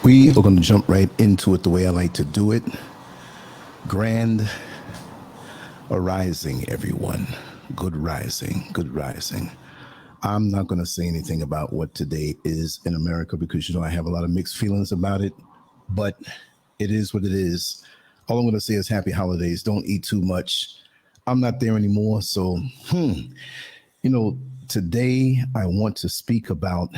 We are going to jump right into it the way I like to do it. Grand arising, everyone. Good rising, good rising. I'm not going to say anything about what today is in America because, you know, I have a lot of mixed feelings about it, but it is what it is. All I'm going to say is happy holidays. Don't eat too much. I'm not there anymore. So, you know, today I want to speak about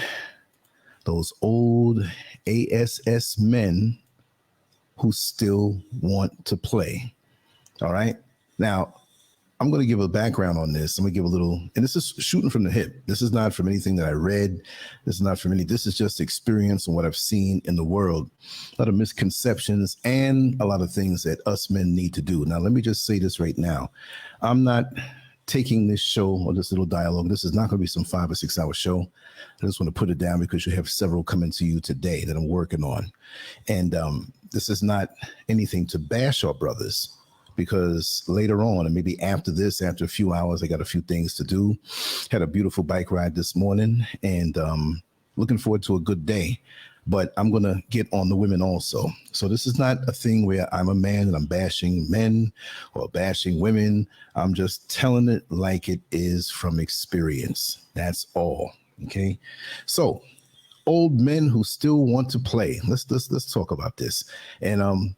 those old ASS men who still want to play. All right. Now, I'm going to give a background on this. I'm going to give a little, and this is shooting from the hip. This is not from anything that I read. This is not from any, this is just experience and what I've seen in the world. A lot of misconceptions and a lot of things that us men need to do. Now, let me just say this right now. I'm not taking this show or this little dialogue. This is not going to be some 5 or 6 hour show. I just want to put it down because you have several coming to you today that I'm working on. And this is not anything to bash our brothers, because later on, and maybe after this, after a few hours, I got a few things to do. Had a beautiful bike ride this morning and looking forward to a good day. But I'm going to get on the women also. So this is not a thing where I'm a man and I'm bashing men or bashing women. I'm just telling it like it is from experience. That's all. Okay. So old men who still want to play. Let's talk about this. And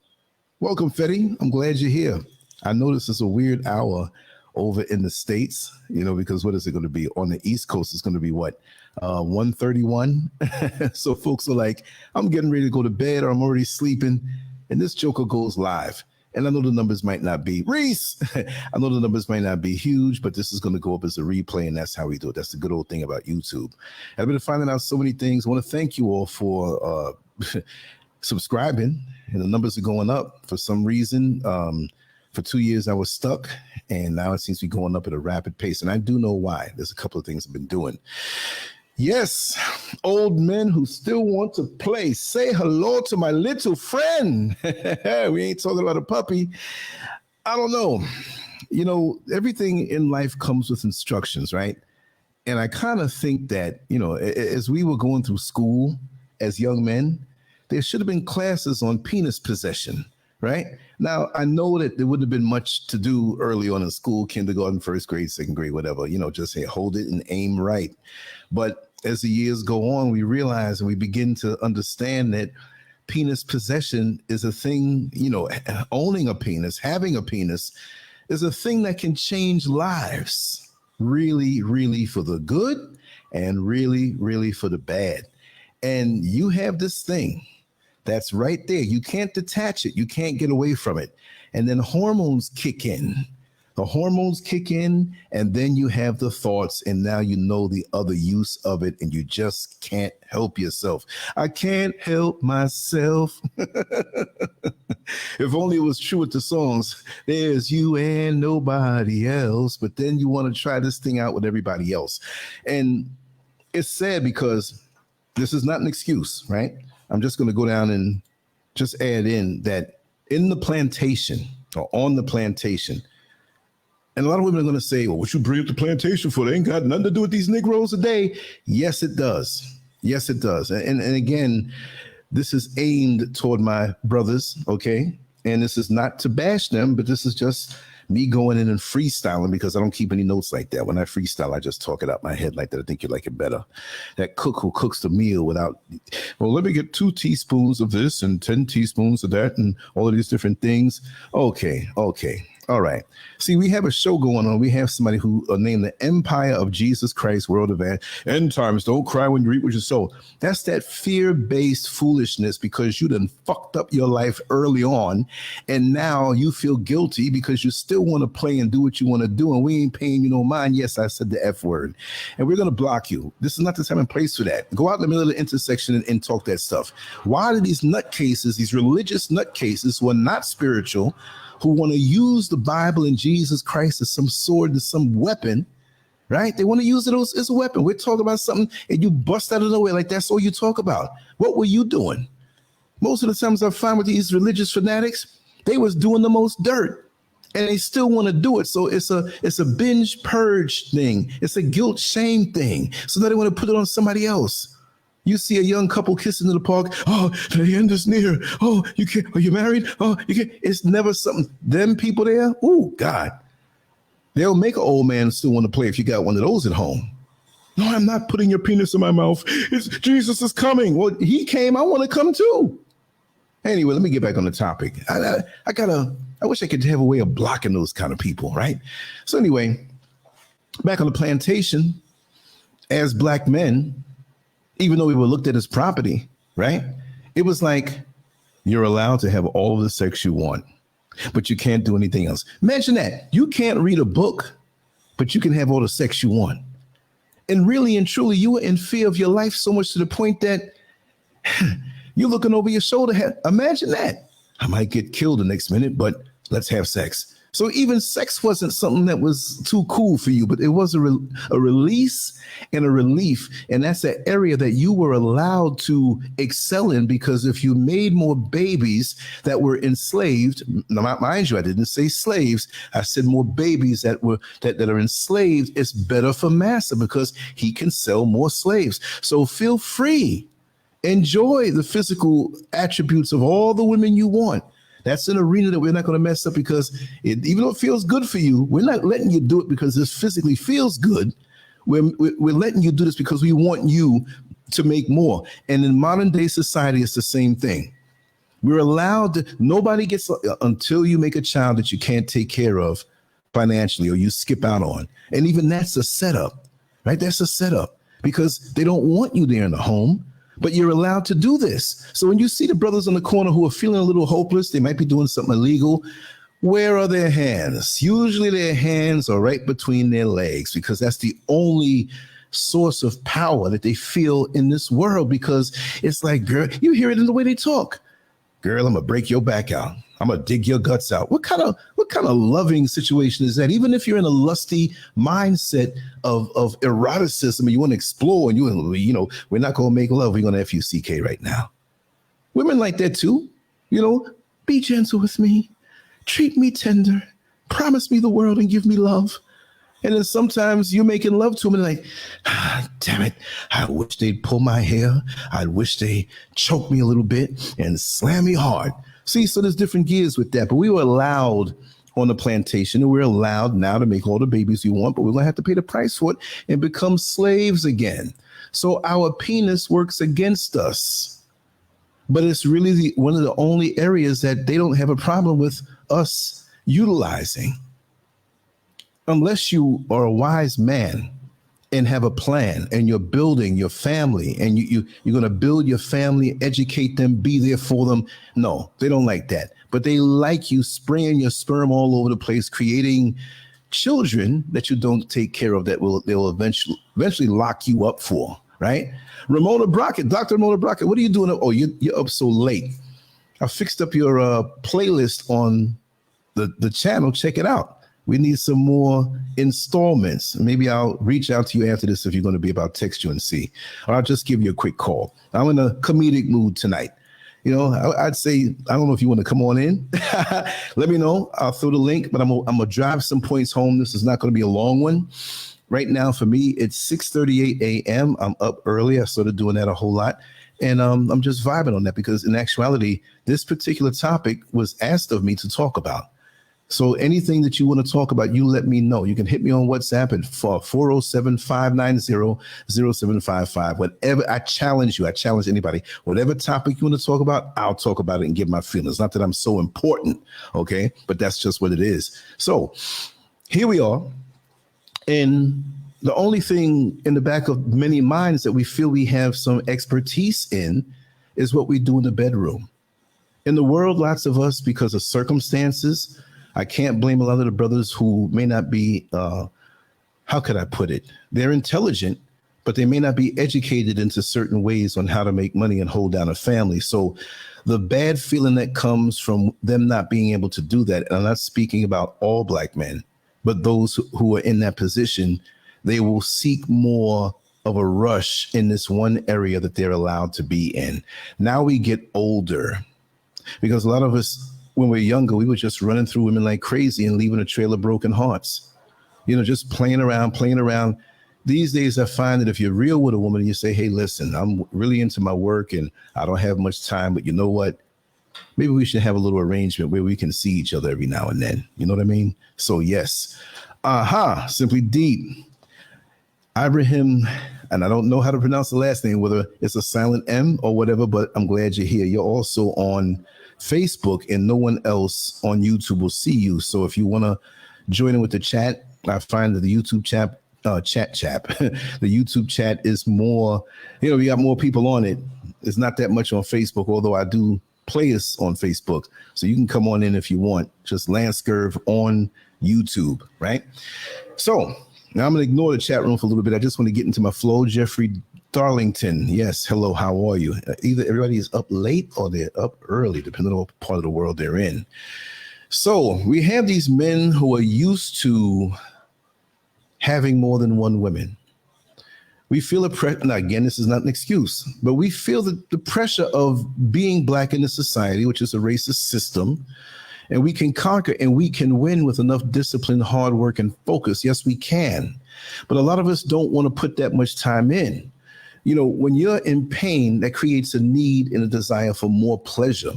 welcome, Fetty. I'm glad you're here. I know this is a weird hour over in the States, you know, because what is it going to be? On the East Coast, it's going to be what? 1:31. So folks are like, I'm getting ready to go to bed or I'm already sleeping. And this joker goes live. And I know the numbers might not be, Reese, I know the numbers might not be huge, but this is going to go up as a replay. And that's how we do it. That's the good old thing about YouTube. I've been finding out so many things. I want to thank you all for subscribing. And the numbers are going up for some reason. For 2 years, I was stuck, and now it seems to be going up at a rapid pace. And I do know why. There's a couple of things I've been doing. Yes, old men who still want to play. Say hello to my little friend. We ain't talking about a puppy. I don't know. You know, everything in life comes with instructions, right? And I kind of think that, you know, as we were going through school as young men, there should have been classes on penis possession, right? Now, I know that there wouldn't have been much to do early on in school, kindergarten, first grade, second grade, whatever, you know, just say, hold it and aim right. But as the years go on, we realize and we begin to understand that penis possession is a thing, you know, owning a penis, having a penis is a thing that can change lives really, really for the good and really, really for the bad. And you have this thing that's right there. You can't detach it. You can't get away from it. And then hormones kick in. The hormones kick in, and then you have the thoughts, and now you know the other use of it, and you just can't help yourself. I can't help myself. If only it was true with the songs. There's you and nobody else. But then you want to try this thing out with everybody else. And it's sad because this is not an excuse, right? I'm just going to go down and just add in that in the plantation or on the plantation, and a lot of women are going to say, well, what you bring up the plantation for? They ain't got nothing to do with these Negroes today. Yes, it does. Yes, it does. And again, this is aimed toward my brothers, okay? And this is not to bash them, but this is just me going in and freestyling because I don't keep any notes like that. When I freestyle, I just talk it out my head like that. I think you like it better. That cook who cooks the meal without, well, let me get 2 teaspoons of this and 10 teaspoons of that and all of these different things. Okay. All right. See, we have a show going on. We have somebody who named the Empire of Jesus Christ, World of End Times. Don't cry when you reap what you sow. That's that fear-based foolishness because you done fucked up your life early on. And now you feel guilty because you still want to play and do what you want to do. And we ain't paying you no mind. Yes, I said the F word. And we're going to block you. This is not the time and place for that. Go out in the middle of the intersection and talk that stuff. Why do these nutcases, these religious nutcases who are not spiritual, who want to use the Bible and Jesus Christ as some sword and some weapon, right? They want to use it as a weapon. We're talking about something and you bust out of nowhere like that's all you talk about. What were you doing? Most of the times I find with these religious fanatics, they was doing the most dirt and they still want to do it. So it's a binge purge thing. It's a guilt shame thing. So now they want to put it on somebody else. You see a young couple kissing in the park. Oh, the end is near. Oh, you can't. Are you married? Oh, you can't. It's never something. Them people there. Oh, God. They'll make an old man still want to play if you got one of those at home. No, I'm not putting your penis in my mouth. Jesus is coming. Well, he came. I want to come too. Anyway, let me get back on the topic. I wish I could have a way of blocking those kind of people, right? So anyway, back on the plantation, as black men, even though we were looked at as property, right? It was like, you're allowed to have all of the sex you want, but you can't do anything else. Imagine that. You can't read a book, but you can have all the sex you want. And really and truly, you were in fear of your life so much to the point that you're looking over your shoulder. Imagine that. I might get killed the next minute, but let's have sex. So even sex wasn't something that was too cool for you, but it was a release and a relief. And that's an area that you were allowed to excel in, because if you made more babies that were enslaved, mind you, I didn't say slaves. I said more babies that are enslaved. It's better for Massa because he can sell more slaves. So feel free. Enjoy the physical attributes of all the women you want. That's an arena that we're not going to mess up, because even though it feels good for you, we're not letting you do it because this physically feels good. We're letting you do this because we want you to make more. And in modern day society, it's the same thing. We're allowed to, nobody gets, until you make a child that you can't take care of financially or you skip out on. And even that's a setup, right? That's a setup because they don't want you there in the home. But you're allowed to do this. So when you see the brothers on the corner who are feeling a little hopeless, they might be doing something illegal. Where are their hands? Usually their hands are right between their legs, because that's the only source of power that they feel in this world. Because it's like, girl, you hear it in the way they talk. Girl, I'm gonna break your back out. I'm gonna dig your guts out. What kind of loving situation is that? Even if you're in a lusty mindset of eroticism and you want to explore, and you know, we're not gonna make love, we're gonna FUCK right now. Women like that too. You know, be gentle with me, treat me tender, promise me the world and give me love. And then sometimes you're making love to them and like, damn it, I wish they'd pull my hair. I wish they choke me a little bit and slam me hard. See, so there's different gears with that. But we were allowed on the plantation, and we're allowed now to make all the babies you want, but we're going to have to pay the price for it and become slaves again. So our penis works against us. But it's really one of the only areas that they don't have a problem with us utilizing. Unless you are a wise man and have a plan and you're building your family and you're going to build your family, educate them, be there for them. No, they don't like that. But they like you spraying your sperm all over the place, creating children that you don't take care of, that they'll eventually lock you up for, right? Ramona Brockett, Dr. Ramona Brockett, what are you doing? Oh, you're up so late. I fixed up your playlist on the channel. Check it out. We need some more installments. Maybe I'll reach out to you after this if you're going to be about text you and see. Or I'll just give you a quick call. I'm in a comedic mood tonight. You know, I'd say, I don't know if you want to come on in. Let me know. I'll throw the link, but I'm going to drive some points home. This is not going to be a long one. Right now, for me, it's 6:38 a.m. I'm up early. I started doing that a whole lot. And I'm just vibing on that because in actuality, this particular topic was asked of me to talk about. So anything that you want to talk about, you let me know. You can hit me on WhatsApp at 407-590-0755. Whatever, I challenge you. I challenge anybody. Whatever topic you want to talk about, I'll talk about it and give my feelings. Not that I'm so important, okay? But that's just what it is. So here we are. And the only thing in the back of many minds that we feel we have some expertise in is what we do in the bedroom. In the world, lots of us, because of circumstances, I can't blame a lot of the brothers who may not be, how could I put it? They're intelligent, but they may not be educated into certain ways on how to make money and hold down a family. So the bad feeling that comes from them not being able to do that, and I'm not speaking about all black men, but those who are in that position, they will seek more of a rush in this one area that they're allowed to be in. Now we get older, because a lot of us, when we're younger, we were just running through women like crazy and leaving a trail of broken hearts. You know, just playing around. these days I find that if you're real with a woman and you say, hey, listen, I'm really into my work and I don't have much time, but you know what? Maybe we should have a little arrangement where we can see each other every now and then. You know what I mean? So yes. Simply Deep. Ibrahim, and I don't know how to pronounce the last name, whether it's a silent M or whatever, but I'm glad you're here. You're also on Facebook and no one else on YouTube will see you. So if you want to join in with the chat, I find that the YouTube chat, the YouTube chat is more, we got more people on it. It's not that much on Facebook, although I do play us on Facebook. So you can come on in if you want. Just LANCESCURV on YouTube, right? So now I'm going to ignore the chat room for a little bit. I just want to get into my flow. Jeffrey Darlington. Yes. Hello. How are you? Either everybody is up late or they're up early, depending on what part of the world they're in. So we have these men who are used to having more than one woman. We feel a pressure. Now, again, this is not an excuse, but we feel the pressure of being Black in the society, which is a racist system. And we can conquer and we can win with enough discipline, hard work, and focus. Yes, we can. But a lot of us don't want to put that much time in. When you're in pain, that creates a need and a desire for more pleasure.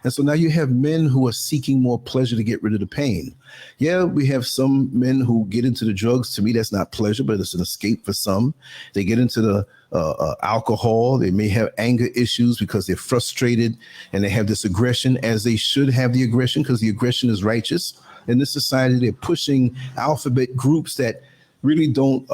And so now you have men who are seeking more pleasure to get rid of the pain. Yeah, we have some men who get into the drugs. To me, that's not pleasure, but it's an escape for some. They get into the alcohol. They may have anger issues because they're frustrated and they have this aggression, as they should have the aggression, because the aggression is righteous. In this society, they're pushing alphabet groups that really don't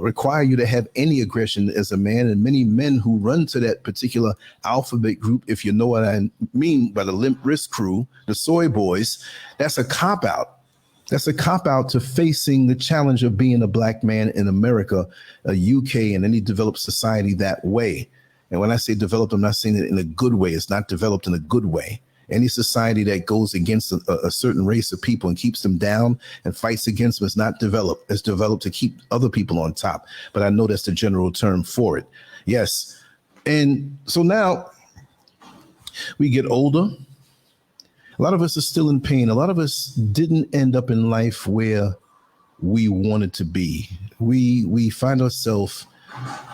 require you to have any aggression as a man. And many men who run to that particular alphabet group, if you know what I mean by the limp wrist crew, the soy boys, that's a cop-out. That's a cop-out to facing the challenge of being a Black man in America, UK, and any developed society that way. And when I say developed, I'm not saying it in a good way. It's not developed in a good way. Any society that goes against a certain race of people and keeps them down and fights against them is not developed. It's developed to keep other people on top. But I know that's the general term for it. Yes. And so now we get older. A lot of us are still in pain. A lot of us didn't end up in life where we wanted to be. We find ourselves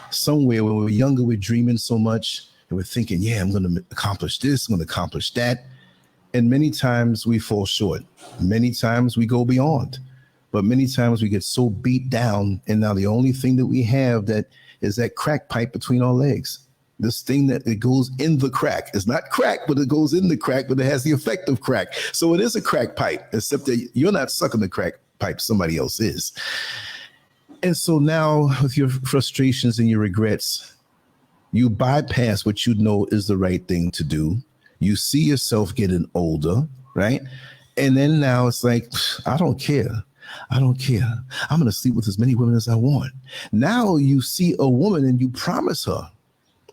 somewhere when we're younger, we're dreaming so much. And we're thinking, yeah, I'm going to accomplish this, I'm going to accomplish that. And many times we fall short. Many times we go beyond. But many times we get so beat down. And now the only thing that we have that is that crack pipe between our legs. This thing that it goes in the crack. It's not crack, but it goes in the crack, but it has the effect of crack. So it is a crack pipe, except that you're not sucking the crack pipe, somebody else is. And so now with your frustrations and your regrets, you bypass what you know is the right thing to do. You see yourself getting older, right? And then now it's like, I don't care. I don't care. I'm going to sleep with as many women as I want. Now you see a woman and you promise her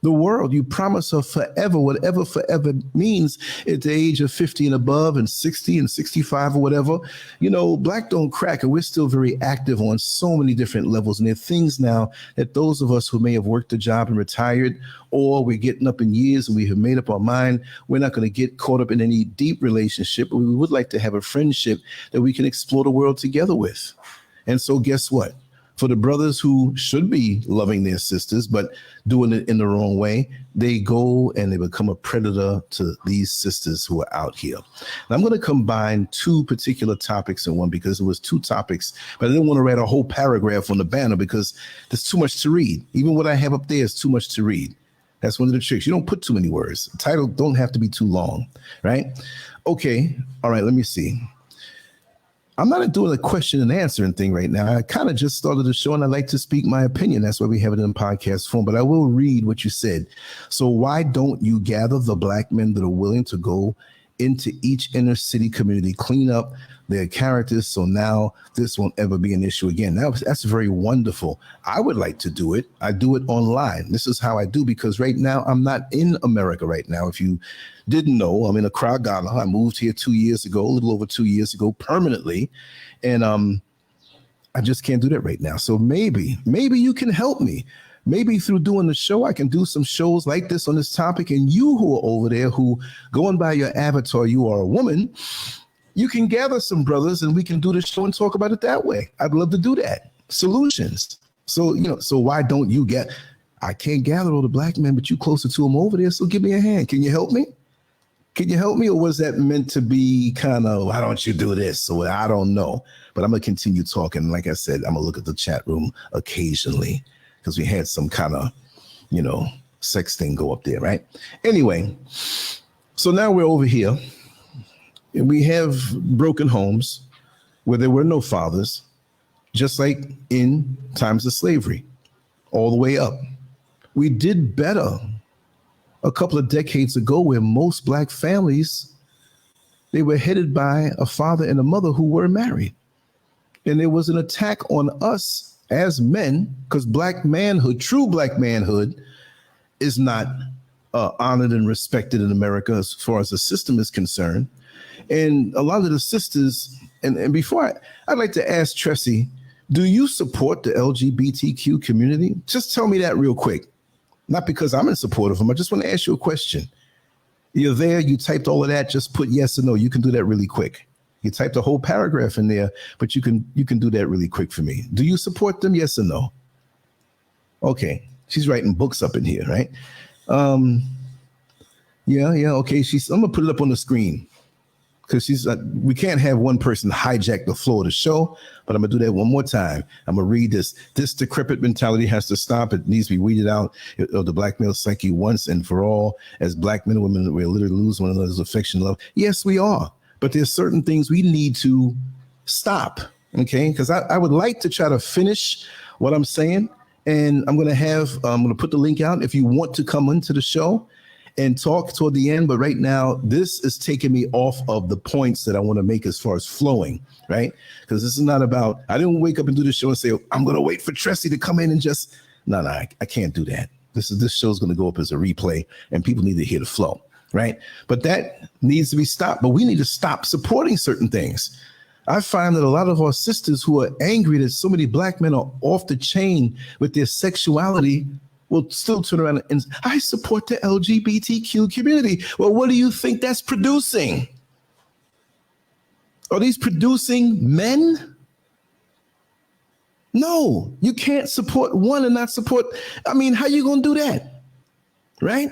the world. You promise her forever, whatever forever means at the age of 50 and above and 60 and 65 or whatever. Black don't crack, and we're still very active on so many different levels. And there are things now that those of us who may have worked a job and retired, or we're getting up in years and we have made up our mind, we're not going to get caught up in any deep relationship, but we would like to have a friendship that we can explore the world together with. And so guess what? For the brothers who should be loving their sisters, but doing it in the wrong way, they go and they become a predator to these sisters who are out here. And I'm going to combine two particular topics in one, because it was two topics, but I didn't want to write a whole paragraph on the banner because there's too much to read. Even what I have up there is too much to read. That's one of the tricks. You don't put too many words. The title don't have to be too long, right? Okay. All right. Let me see. I'm not doing a question and answering thing right now. I kind of just started the show and I like to speak my opinion. That's why we have it in podcast form, but I will read what you said. So why don't you gather the Black men that are willing to go into each inner city community, clean up their characters, so now this won't ever be an issue again? That's very wonderful. I would like to do it. I do it online. This is how I do, because right now I'm not in America right now. If you didn't know, I'm in Accra, Ghana. I moved here 2 years ago, a little over 2 years ago, permanently. And I just can't do that right now. So maybe you can help me. Maybe through doing the show, I can do some shows like this on this topic. And you who are over there, who going by your avatar, you are a woman, you can gather some brothers and we can do the show and talk about it that way. I'd love to do that. Solutions. So, so why don't you get, I can't gather all the black men, but you closer to them over there. So give me a hand. Can you help me? Can you help me? Or was that meant to be kind of, why don't you do this? So I don't know, but I'm going to continue talking. Like I said, I'm going to look at the chat room occasionally because we had some kind of, sex thing go up there, right? Anyway, so now we're over here and we have broken homes where there were no fathers, just like in times of slavery, all the way up. We did better a couple of decades ago where most black families, they were headed by a father and a mother who were married. And there was an attack on us as men because black manhood, true black manhood, is not honored and respected in America as far as the system is concerned. And a lot of the sisters, and before I'd like to ask Tressie, do you support the LGBTQ community? Just tell me that real quick. Not because I'm in support of them. I just want to ask you a question. You're there, you typed all of that, just put yes or no. You can do that really quick. You typed a whole paragraph in there, but you can do that really quick for me. Do you support them? Yes or no? Okay. She's writing books up in here, right? Yeah. Okay. I'm gonna put it up on the screen because we can't have one person hijack the flow of the show, but I'm gonna do that one more time. I'm gonna read this. This decrepit mentality has to stop. It needs to be weeded out of the black male psyche once and for all. As black men and women, we're literally losing one another's affection, love. Yes, we are. But there's certain things we need to stop. Okay, because I would like to try to finish what I'm saying. And I'm going to put the link out if you want to come into the show and talk toward the end. But right now, this is taking me off of the points that I want to make as far as flowing, right? Because this is not about, I didn't wake up and do the show and say, I'm going to wait for Tressie to come in and just, no, I can't do that. This show's going to go up as a replay and people need to hear the flow, right? But that needs to be stopped. But we need to stop supporting certain things. I find that a lot of our sisters who are angry that so many black men are off the chain with their sexuality will still turn around and I support the LGBTQ community. Well, what do you think that's producing? Are these producing men? No, you can't support one and not support. I mean, how you going to do that? Right?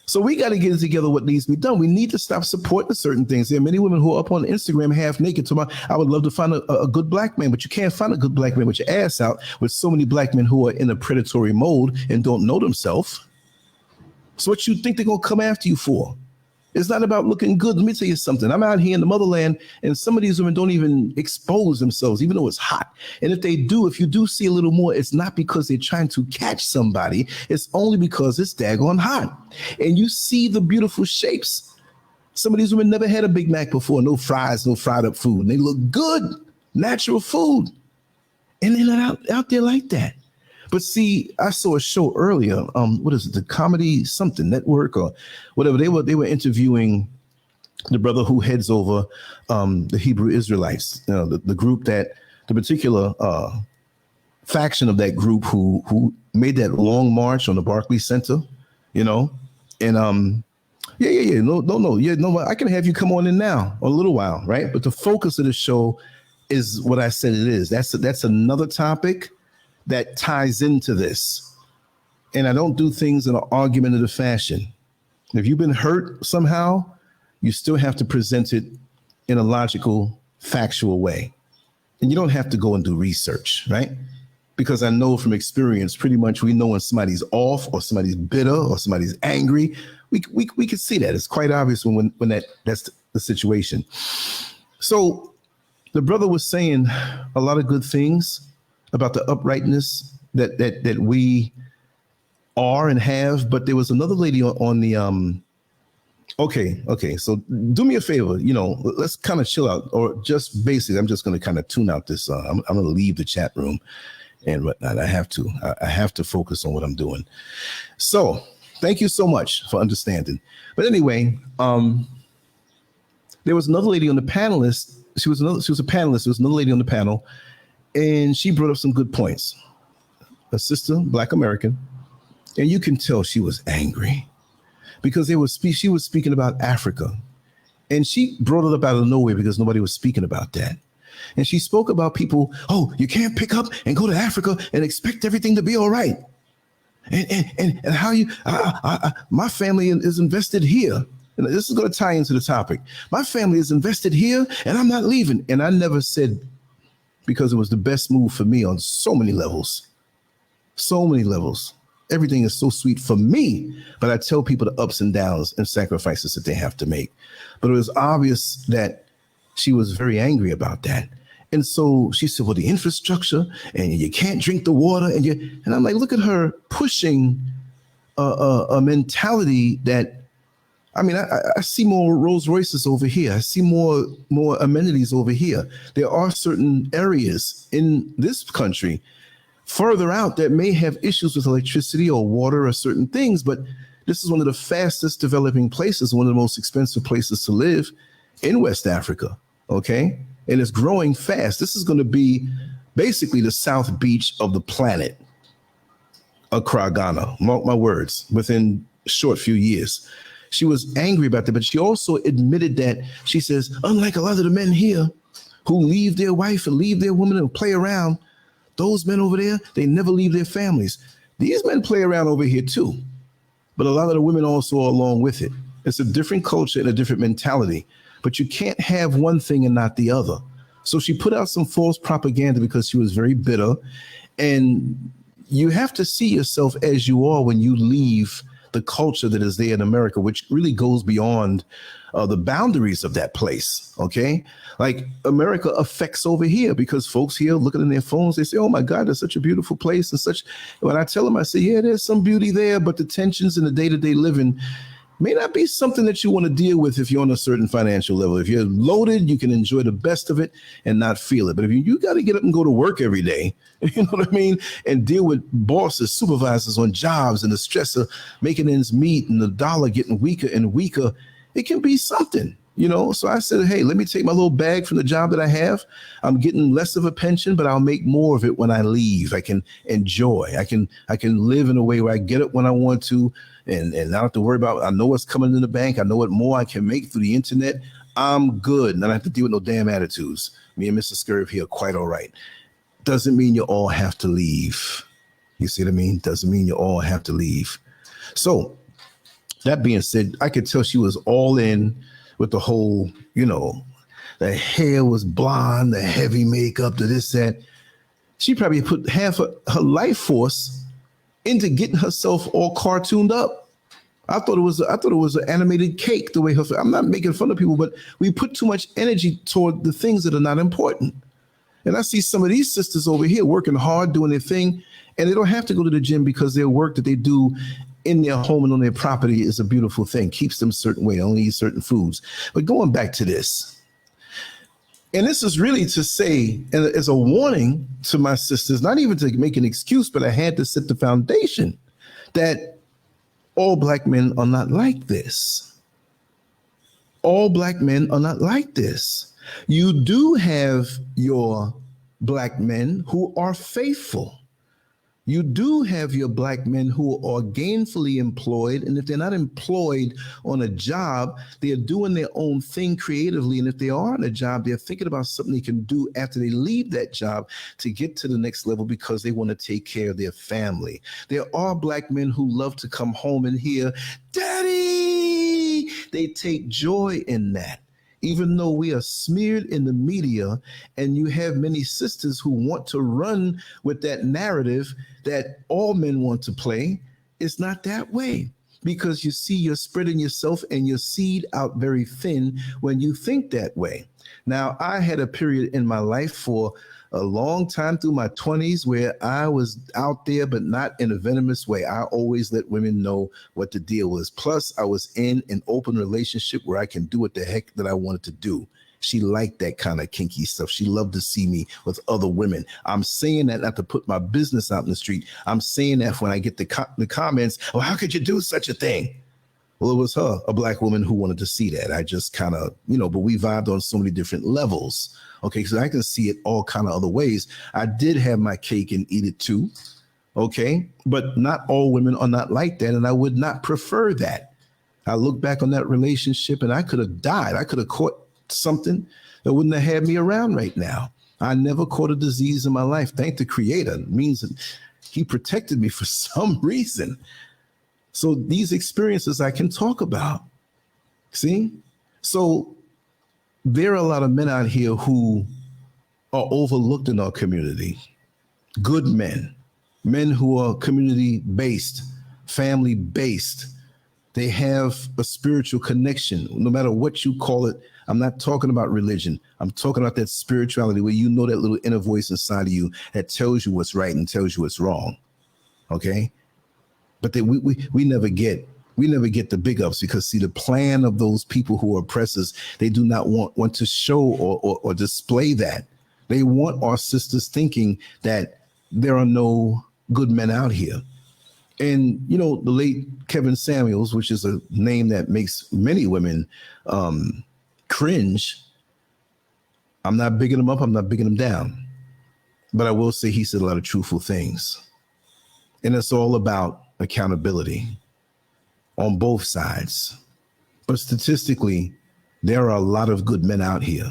So we got to get together what needs to be done. We need to stop supporting certain things. There are many women who are up on Instagram half naked. I would love to find a good black man, but you can't find a good black man with your ass out with so many black men who are in a predatory mode and don't know themselves. So what you think they're going to come after you for? It's not about looking good. Let me tell you something. I'm out here in the motherland and some of these women don't even expose themselves, even though it's hot. And if they do, if you do see a little more, it's not because they're trying to catch somebody. It's only because it's daggone hot. And you see the beautiful shapes. Some of these women never had a Big Mac before, no fries, no fried up food. And they look good, natural food. And they're not out there like that. But see, I saw a show earlier. What is it? The Comedy something network or whatever. They were interviewing the brother who heads over the Hebrew Israelites, the group that the particular faction of that group who made that long march on the Barclays Center, and no, I can have you come on in now a little while, right? But the focus of the show is what I said it is. That's another topic that ties into this. And I don't do things in an argumentative fashion. If you've been hurt somehow, you still have to present it in a logical, factual way. And you don't have to go and do research, right? Because I know from experience, pretty much we know when somebody's off or somebody's bitter or somebody's angry. We can see that. It's quite obvious when that's the situation. So the brother was saying a lot of good things about the uprightness that we are and have, but there was another lady on the okay. So do me a favor, let's kind of chill out, or just basically, I'm just going to kind of tune out this. I'm going to leave the chat room and whatnot. I have to focus on what I'm doing. So thank you so much for understanding. But anyway, there was another lady on the panelist. She was a panelist. There was another lady on the panel. And she brought up some good points. A sister, Black American, and you can tell she was angry because she was speaking about Africa, and she brought it up out of nowhere because nobody was speaking about that. And she spoke about people, oh, you can't pick up and go to Africa and expect everything to be all right. And how you, my family is invested here. And this is going to tie into the topic. My family is invested here and I'm not leaving. And I never said, because it was the best move for me on so many levels. So many levels. Everything is so sweet for me, but I tell people the ups and downs and sacrifices that they have to make. But it was obvious that she was very angry about that. And so she said, well, the infrastructure and you can't drink the water. And I'm like, look at her pushing a mentality that, I mean, I see more Rolls Royces over here. I see more amenities over here. There are certain areas in this country further out that may have issues with electricity or water or certain things, but this is one of the fastest developing places, one of the most expensive places to live in West Africa, okay? And it's growing fast. This is going to be basically the South Beach of the planet, Accra, Ghana, mark my words, within a short few years. She was angry about that, but she also admitted that, she says, unlike a lot of the men here who leave their wife and leave their woman and play around, those men over there, they never leave their families. These men play around over here too, but a lot of the women also are along with it. It's a different culture and a different mentality, but you can't have one thing and not the other. So she put out some false propaganda because she was very bitter. And you have to see yourself as you are when you leave the culture that is there in America, which really goes beyond the boundaries of that place. Okay. Like America affects over here because folks here looking in their phones, they say, oh my God, that's such a beautiful place and such. When I tell them, I say, yeah, there's some beauty there, but the tensions in the day-to-day living may not be something that you want to deal with if you're on a certain financial level. If you're loaded, you can enjoy the best of it and not feel it. But if you got to get up and go to work every day, you know what I mean, and deal with bosses, supervisors on jobs and the stress of making ends meet and the dollar getting weaker and weaker, it can be something, you know. So I said, hey, let me take my little bag from the job that I have. I'm getting less of a pension, but I'll make more of it when I leave. I can enjoy. I can live in a way where I get it when I want to. And not have to worry about, I know what's coming in the bank. I know what more I can make through the internet. I'm good. And I don't have to deal with no damn attitudes. Me and Mr. SCURV here, quite all right. Doesn't mean you all have to leave. You see what I mean? Doesn't mean you all have to leave. So that being said, I could tell she was all in with the whole, you know, the hair was blonde, the heavy makeup, the this, that. She probably put half of her life force into getting herself all cartooned up. I thought it was an animated cake the way her. I'm not making fun of people, but we put too much energy toward the things that are not important. And I see some of these sisters over here working hard, doing their thing, and they don't have to go to the gym because their work that they do in their home and on their property is a beautiful thing. Keeps them a certain way, only eat certain foods. But going back to this, and this is really to say, and as a warning to my sisters, not even to make an excuse, but I had to set the foundation that all Black men are not like this. All Black men are not like this. You do have your Black men who are faithful. You do have your Black men who are gainfully employed. And if they're not employed on a job, they are doing their own thing creatively. And if they are on a job, they're thinking about something they can do after they leave that job to get to the next level because they want to take care of their family. There are Black men who love to come home and hear, Daddy! They take joy in that. Even though we are smeared in the media and you have many sisters who want to run with that narrative that all men want to play, it's not that way. Because you see, you're spreading yourself and your seed out very thin when you think that way. Now, I had a period in my life for a long time through my 20s where I was out there, but not in a venomous way. I always let women know what the deal was. Plus, I was in an open relationship where I can do what the heck that I wanted to do. She liked that kind of kinky stuff. She loved to see me with other women. I'm saying that not to put my business out in the street. I'm saying that when I get the comments, oh, how could you do such a thing? Well, it was her, a Black woman, who wanted to see that. I just kind of, you know, but we vibed on so many different levels. Okay, so I can see it all kind of other ways. I did have my cake and eat it too. Okay, but not all women are not like that. And I would not prefer that. I look back on that relationship and I could have died. I could have caught something that wouldn't have had me around right now. I never caught a disease in my life. Thank the Creator. It means that He protected me for some reason. So these experiences I can talk about. See? So there are a lot of men out here who are overlooked in our community. Good men, men who are community-based, family-based. They have a spiritual connection, no matter what you call it. I'm not talking about religion. I'm talking about that spirituality where you know that little inner voice inside of you that tells you what's right and tells you what's wrong. Okay? But we never get the big ups because, see, the plan of those people who are oppressors, they do not want to show or display that. They want our sisters thinking that there are no good men out here. And, you know, the late Kevin Samuels, which is a name that makes many women cringe. I'm not bigging him up. I'm not bigging him down. But I will say he said a lot of truthful things. And it's all about accountability on both sides. But statistically, there are a lot of good men out here.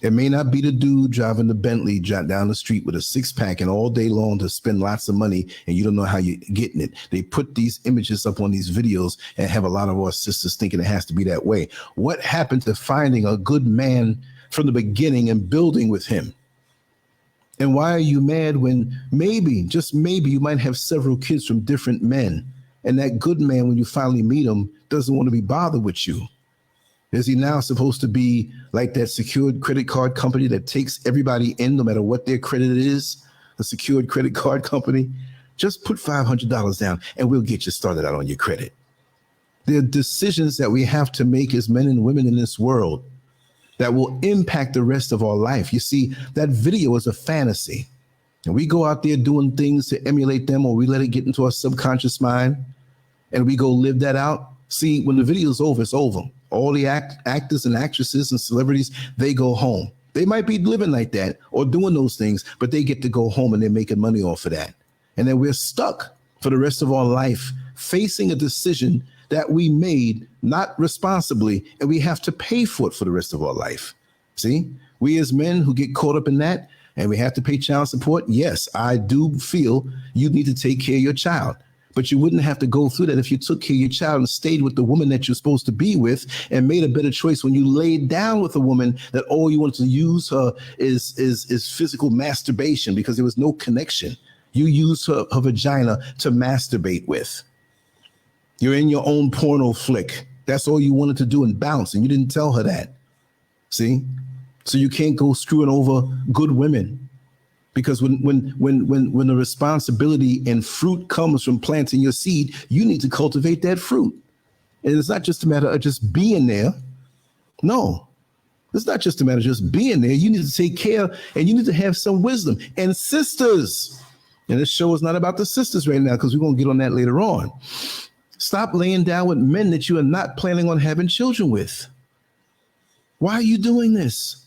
It may not be the dude driving the Bentley down the street with a six-pack and all day long to spend lots of money and you don't know how you're getting it. They put these images up on these videos and have a lot of our sisters thinking it has to be that way. What happened to finding a good man from the beginning and building with him? And why are you mad when maybe, just maybe, you might have several kids from different men, and that good man, when you finally meet him, doesn't want to be bothered with you? Is he now supposed to be like that secured credit card company that takes everybody in no matter what their credit is? A secured credit card company? Just put $500 down and we'll get you started out on your credit. There are decisions that we have to make as men and women in this world that will impact the rest of our life. You see, that video is a fantasy. And we go out there doing things to emulate them, or we let it get into our subconscious mind and we go live that out. See, when the video's over, it's over. All the actors and actresses and celebrities, they go home. They might be living like that or doing those things, but they get to go home and they're making money off of that. And then we're stuck for the rest of our life facing a decision that we made not responsibly, and we have to pay for it for the rest of our life. See, we as men who get caught up in that and we have to pay child support. Yes, I do feel you need to take care of your child. But you wouldn't have to go through that if you took care of your child and stayed with the woman that you're supposed to be with and made a better choice when you laid down with a woman that all you want to use her is physical masturbation because there was no connection. You used her vagina to masturbate with. You're in your own porno flick. That's all you wanted to do and bounce, and you didn't tell her that. See? So you can't go screwing over good women. Because when the responsibility and fruit comes from planting your seed, you need to cultivate that fruit. And it's not just a matter of just being there. No, it's not just a matter of just being there. You need to take care and you need to have some wisdom. And sisters, and this show is not about the sisters right now because we're going to get on that later on. Stop laying down with men that you are not planning on having children with. Why are you doing this?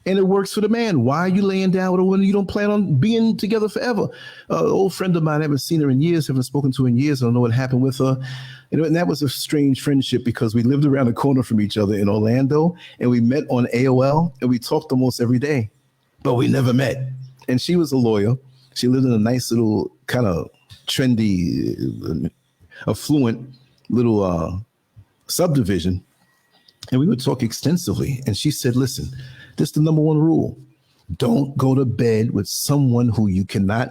And it works for the man. Why are you laying down with a woman you don't plan on being together forever? An old friend of mine, I haven't seen her in years, haven't spoken to her in years. I don't know what happened with her. You know, and that was a strange friendship because we lived around the corner from each other in Orlando, and we met on AOL, and we talked almost every day, but we never met. And she was a lawyer. She lived in a nice little kind of trendy, affluent little subdivision, and we would talk extensively. And she said, listen, this is the number one rule. Don't go to bed with someone who you cannot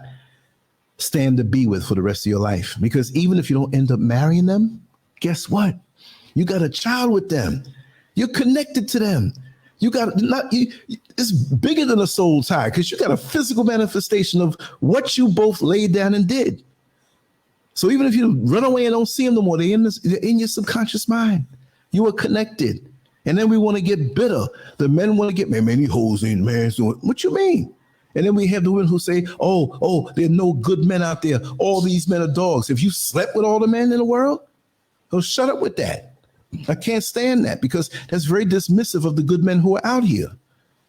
stand to be with for the rest of your life. Because even if you don't end up marrying them, guess what? You got a child with them. You're connected to them. You got it's bigger than a soul tie because you got a physical manifestation of what you both laid down and did. So even if you run away and don't see them no more, they're in your subconscious mind. You are connected. And then we want to get bitter. The men want to get, man, many hoes ain't married. What you mean? And then we have the women who say, oh, there are no good men out there. All these men are dogs. Have you slept with all the men in the world? Oh, shut up with that. I can't stand that because that's very dismissive of the good men who are out here.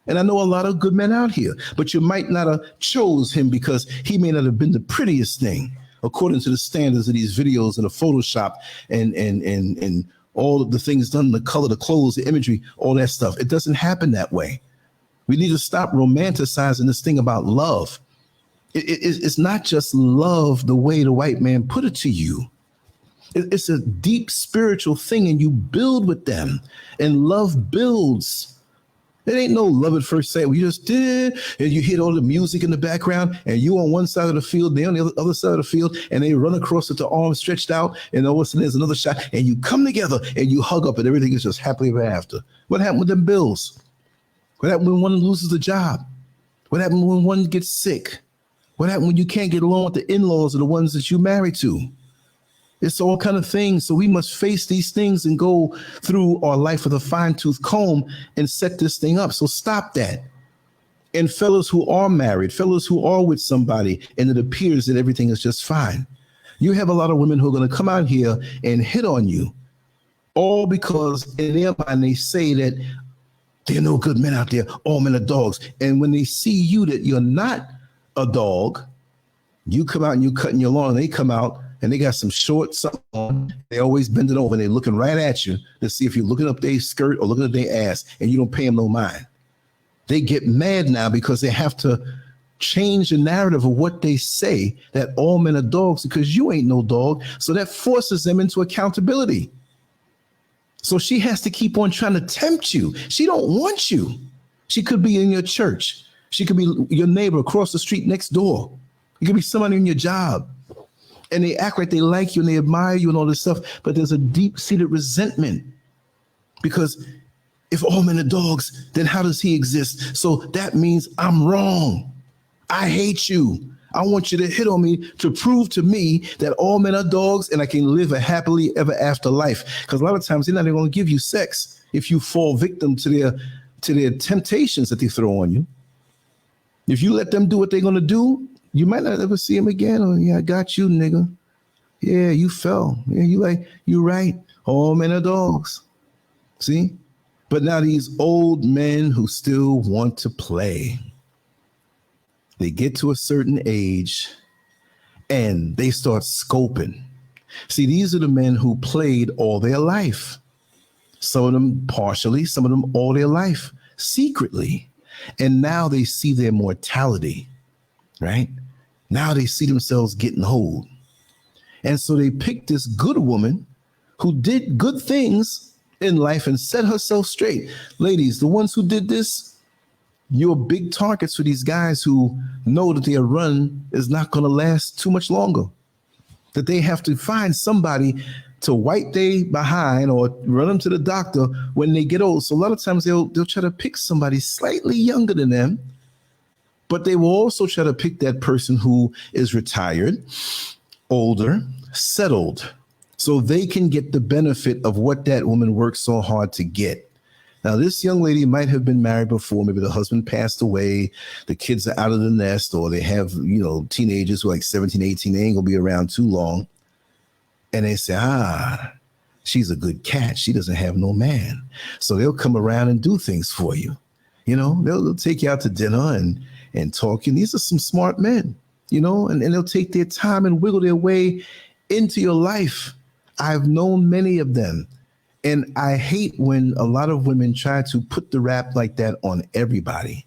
And I know a lot of good men out here, but you might not have chose him because he may not have been the prettiest thing according to the standards of these videos and the Photoshop and all of the things done, the color, the clothes, the imagery, all that stuff. It doesn't happen that way. We need to stop romanticizing this thing about love. It's not just love the way the white man put it to you. It's a deep spiritual thing, and you build with them, and love builds. It ain't no love at first sight. We just did, and you hear all the music in the background, and you on one side of the field, they on the other side of the field, and they run across with the arms stretched out, and all of a sudden there's another shot, and you come together and you hug up, and everything is just happily ever after. What happened with them bills? What happened when one loses a job? What happened when one gets sick? What happened when you can't get along with the in-laws or the ones that you married to? It's all kind of things. So we must face these things and go through our life with a fine-tooth comb and set this thing up. So stop that. And fellas who are married, fellas who are with somebody, and it appears that everything is just fine. You have a lot of women who are going to come out here and hit on you, all because in their mind they say that there are no good men out there. All men are dogs. And when they see you that you're not a dog, you come out and you cutting your lawn, and they come out and they got some shorts on. They always bending over and they're looking right at you to see if you're looking up their skirt or looking at their ass, and you don't pay them no mind. They get mad now because they have to change the narrative of what they say, that all men are dogs, because you ain't no dog. So that forces them into accountability. So she has to keep on trying to tempt you. She don't want you. She could be in your church. She could be your neighbor across the street next door. It could be somebody in your job. And they act like they like you and they admire you and all this stuff. But there's a deep-seated resentment. Because if all men are dogs, then how does he exist? So that means I'm wrong. I hate you. I want you to hit on me to prove to me that all men are dogs and I can live a happily ever after life. Because a lot of times they're not even going to give you sex if you fall victim to their temptations that they throw on you. If you let them do what they're going to do, you might not ever see them again. Oh, yeah, I got you, nigga. Yeah, you fell. Yeah, you right. All men are dogs. See? But now these old men who still want to play, they get to a certain age and they start scoping. See, these are the men who played all their life. Some of them partially, some of them all their life, secretly. And now they see their mortality, right? Now they see themselves getting old. And so they pick this good woman who did good things in life and set herself straight. Ladies, the ones who did this, you're big targets for these guys who know that their run is not going to last too much longer. That they have to find somebody to wipe their behind or run them to the doctor when they get old. So a lot of times they'll try to pick somebody slightly younger than them, but they will also try to pick that person who is retired, older, settled, so they can get the benefit of what that woman worked so hard to get. Now, this young lady might have been married before. Maybe the husband passed away. The kids are out of the nest, or they have, teenagers who are like 17, 18. They ain't going to be around too long. And they say, she's a good cat. She doesn't have no man. So they'll come around and do things for you. They'll take you out to dinner and talk. And these are some smart men, and they'll take their time and wiggle their way into your life. I've known many of them. And I hate when a lot of women try to put the rap like that on everybody.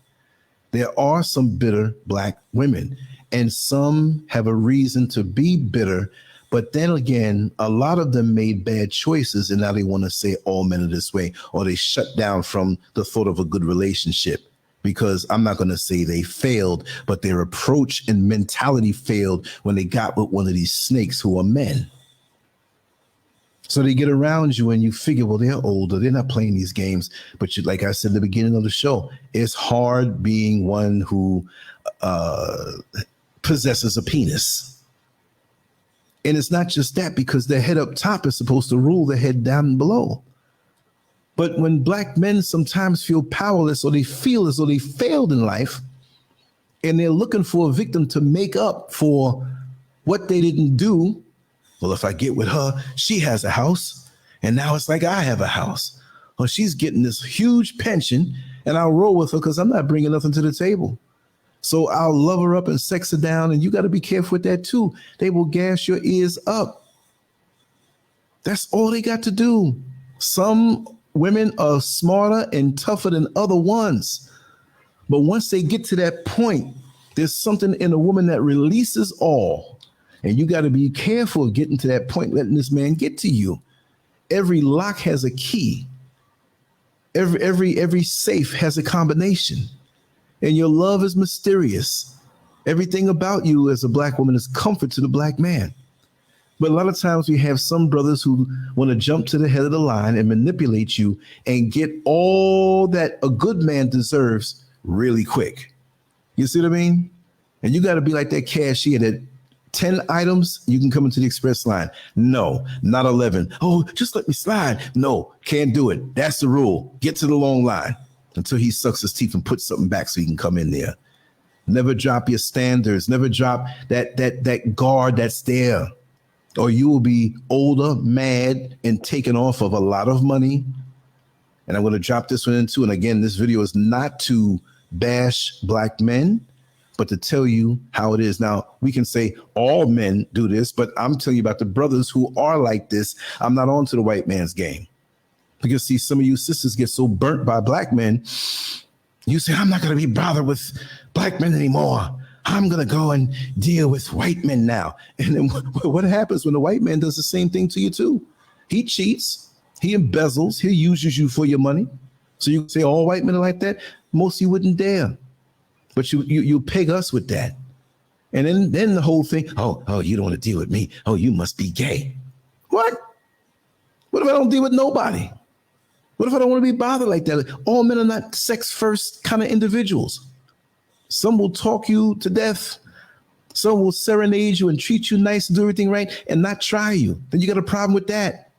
There are some bitter Black women, and some have a reason to be bitter. But then again, a lot of them made bad choices, and now they want to say all men are this way, or they shut down from the thought of a good relationship. Because I'm not going to say they failed, but their approach and mentality failed when they got with one of these snakes who are men. So they get around you and you figure, well, they're older. They're not playing these games. But like I said at the beginning of the show, it's hard being one who possesses a penis. And it's not just that, because the head up top is supposed to rule the head down below. But when Black men sometimes feel powerless, or they feel as though they failed in life, and they're looking for a victim to make up for what they didn't do. Well, if I get with her, she has a house, and now it's like I have a house. Or she's getting this huge pension, and I'll roll with her because I'm not bringing nothing to the table. So I'll love her up and sex her down, and you got to be careful with that too. They will gas your ears up. That's all they got to do. Some women are smarter and tougher than other ones. But once they get to that point, there's something in a woman that releases all. And you got to be careful of getting to that point, letting this man get to you. Every lock has a key. Every safe has a combination. And your love is mysterious. Everything about you as a black woman is comfort to the black man. But a lot of times we have some brothers who want to jump to the head of the line and manipulate you and get all that a good man deserves really quick. You see what I mean? And you got to be like that cashier that 10 items, you can come into the express line. No, not 11. Oh, just let me slide. No, can't do it. That's the rule. Get to the long line until he sucks his teeth and puts something back so he can come in there. Never drop your standards. Never drop that guard that's there. Or you will be older, mad, and taken off of a lot of money. And I'm going to drop this one in too. And again, this video is not to bash black men, but to tell you how it is. Now, we can say all men do this, but I'm telling you about the brothers who are like this. I'm not on to the white man's game. Because see, some of you sisters get so burnt by black men. You say, I'm not going to be bothered with black men anymore. I'm going to go and deal with white men now. And then what happens when the white man does the same thing to you too? He cheats, he embezzles, he uses you for your money. So you say all white men are like that? Most of you wouldn't dare. But you peg us with that. And then the whole thing, oh, you don't want to deal with me. Oh, you must be gay. What? What if I don't deal with nobody? What if I don't want to be bothered like that? All men are not sex first kind of individuals. Some will talk you to death. Some will serenade you and treat you nice and do everything right and not try you. Then you got a problem with that.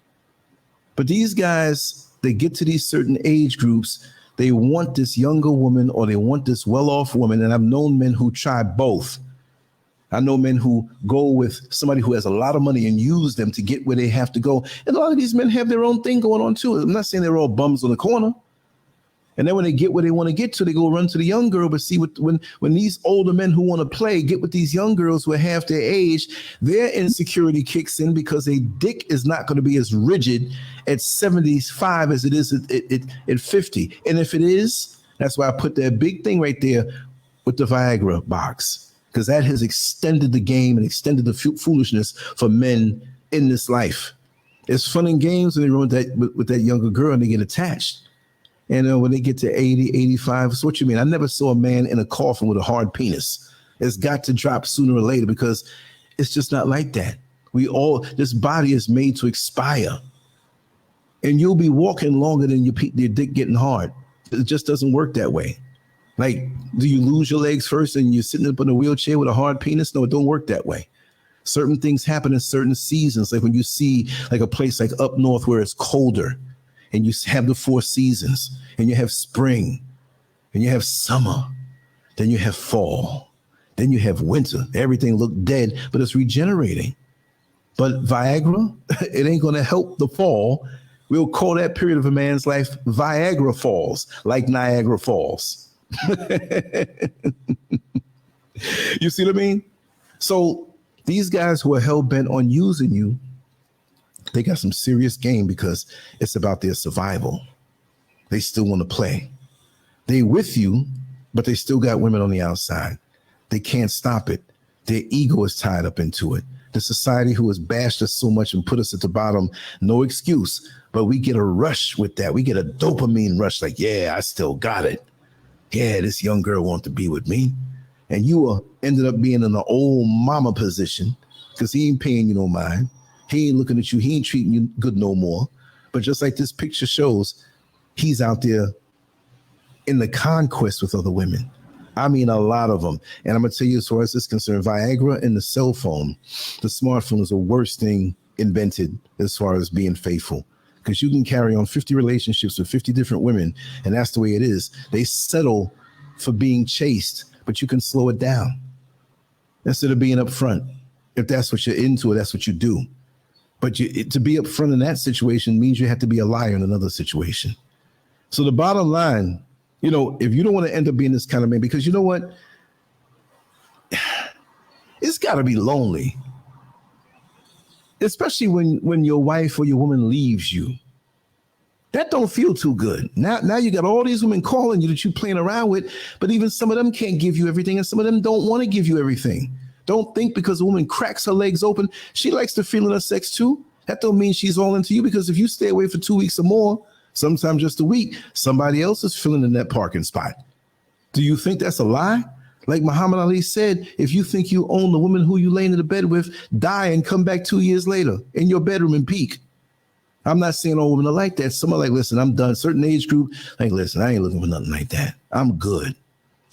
But these guys, they get to these certain age groups. They want this younger woman or they want this well-off woman. And I've known men who try both. I know men who go with somebody who has a lot of money and use them to get where they have to go. And a lot of these men have their own thing going on too. I'm not saying they're all bums on the corner. And then when they get where they want to get to, they go run to the young girl. But see, when these older men who want to play get with these young girls who are half their age, their insecurity kicks in because a dick is not going to be as rigid at 75 as it is at 50. And if it is, that's why I put that big thing right there with the Viagra box, because that has extended the game and extended the foolishness for men in this life. It's fun and games when they run with that younger girl and they get attached. And when they get to 80, 85, so what you mean? I never saw a man in a coffin with a hard penis. It's got to drop sooner or later because it's just not like that. This body is made to expire. And you'll be walking longer than your dick getting hard. It just doesn't work that way. Like, do you lose your legs first and you're sitting up in a wheelchair with a hard penis? No, it don't work that way. Certain things happen in certain seasons. Like when you see like a place like up north where it's colder, and you have the 4 seasons, and you have spring, and you have summer, then you have fall, then you have winter. Everything looked dead, but it's regenerating. But Viagra, it ain't going to help the fall. We'll call that period of a man's life Viagra Falls, like Niagara Falls. You see what I mean? So these guys who are hell-bent on using you, they got some serious game because it's about their survival. They still want to play. They with you, but they still got women on the outside. They can't stop it. Their ego is tied up into it. The society who has bashed us so much and put us at the bottom, no excuse, but we get a rush with that. We get a dopamine rush like, yeah, I still got it. Yeah, this young girl wants to be with me. And you ended up being in an old mama position because he ain't paying you no mind. He ain't looking at you. He ain't treating you good no more. But just like this picture shows, he's out there in the conquest with other women. I mean, a lot of them. And I'm going to tell you, as far as this is concerned, Viagra and the cell phone, the smartphone is the worst thing invented as far as being faithful. Because you can carry on 50 relationships with 50 different women. And that's the way it is. They settle for being chased, but you can slow it down instead of being up front. If that's what you're into, that's what you do. But to be up front in that situation means you have to be a liar in another situation. So the bottom line, if you don't want to end up being this kind of man, because you know what? It's got to be lonely. Especially when your wife or your woman leaves you. That don't feel too good. Now you got all these women calling you that you playing around with, but even some of them can't give you everything, and some of them don't want to give you everything. Don't think because a woman cracks her legs open, she likes the feeling of sex too. That don't mean she's all into you, because if you stay away for 2 weeks or more, sometimes just a week, somebody else is filling in that parking spot. Do you think that's a lie? Like Muhammad Ali said, if you think you own the woman who you laying in the bed with, die and come back 2 years later in your bedroom and peek. I'm not saying all women are like that. Some are like, listen, I'm done. Certain age group, like, listen, I ain't looking for nothing like that. I'm good.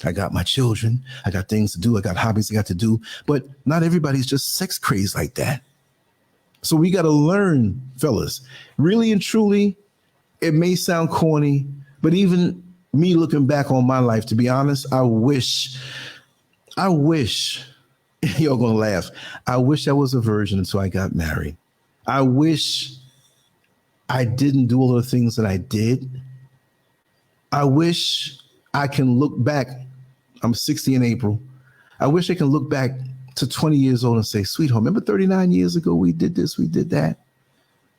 I got my children. I got things to do. I got hobbies I got to do. But not everybody's just sex crazed like that. So we got to learn, fellas, really and truly, it may sound corny, but even me looking back on my life, to be honest, I wish, y'all gonna laugh. I wish I was a virgin until I got married. I wish I didn't do all the things that I did. I wish I can look back. I'm 60 in April. I wish I can look back to 20 years old and say, sweetheart, remember 39 years ago, we did this, we did that,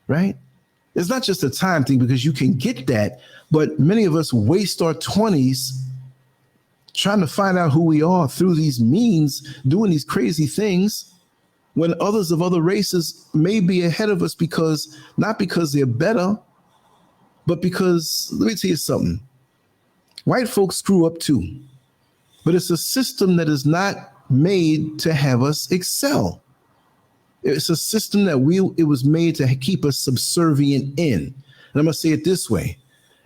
right? It's not just a time thing, because you can get that, but many of us waste our 20s trying to find out who we are through these means, doing these crazy things, when others of other races may be ahead of us, because not because they're better, but because, let me tell you something, white folks screw up too, but it's a system that is not made to have us excel. It's a system that it was made to keep us subservient in. And I'm going to say it this way,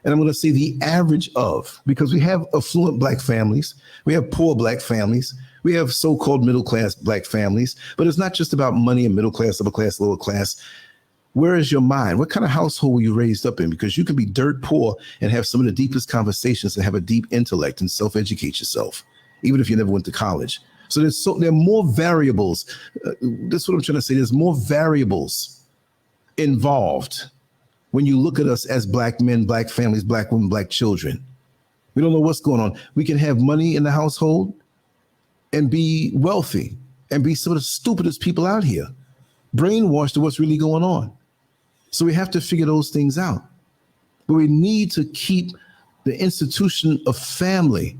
and I'm going to say the average of, because we have affluent black families, we have poor black families, we have so-called middle-class black families, but it's not just about money and middle class, upper class, lower class. Where is your mind? What kind of household were you raised up in? Because you can be dirt poor and have some of the deepest conversations and have a deep intellect and self-educate yourself, even if you never went to college. So there are more variables. That's what I'm trying to say. There's more variables involved when you look at us as black men, black families, black women, black children. We don't know what's going on. We can have money in the household and be wealthy and be some of the stupidest people out here, brainwashed to what's really going on. So we have to figure those things out. But we need to keep the institution of family.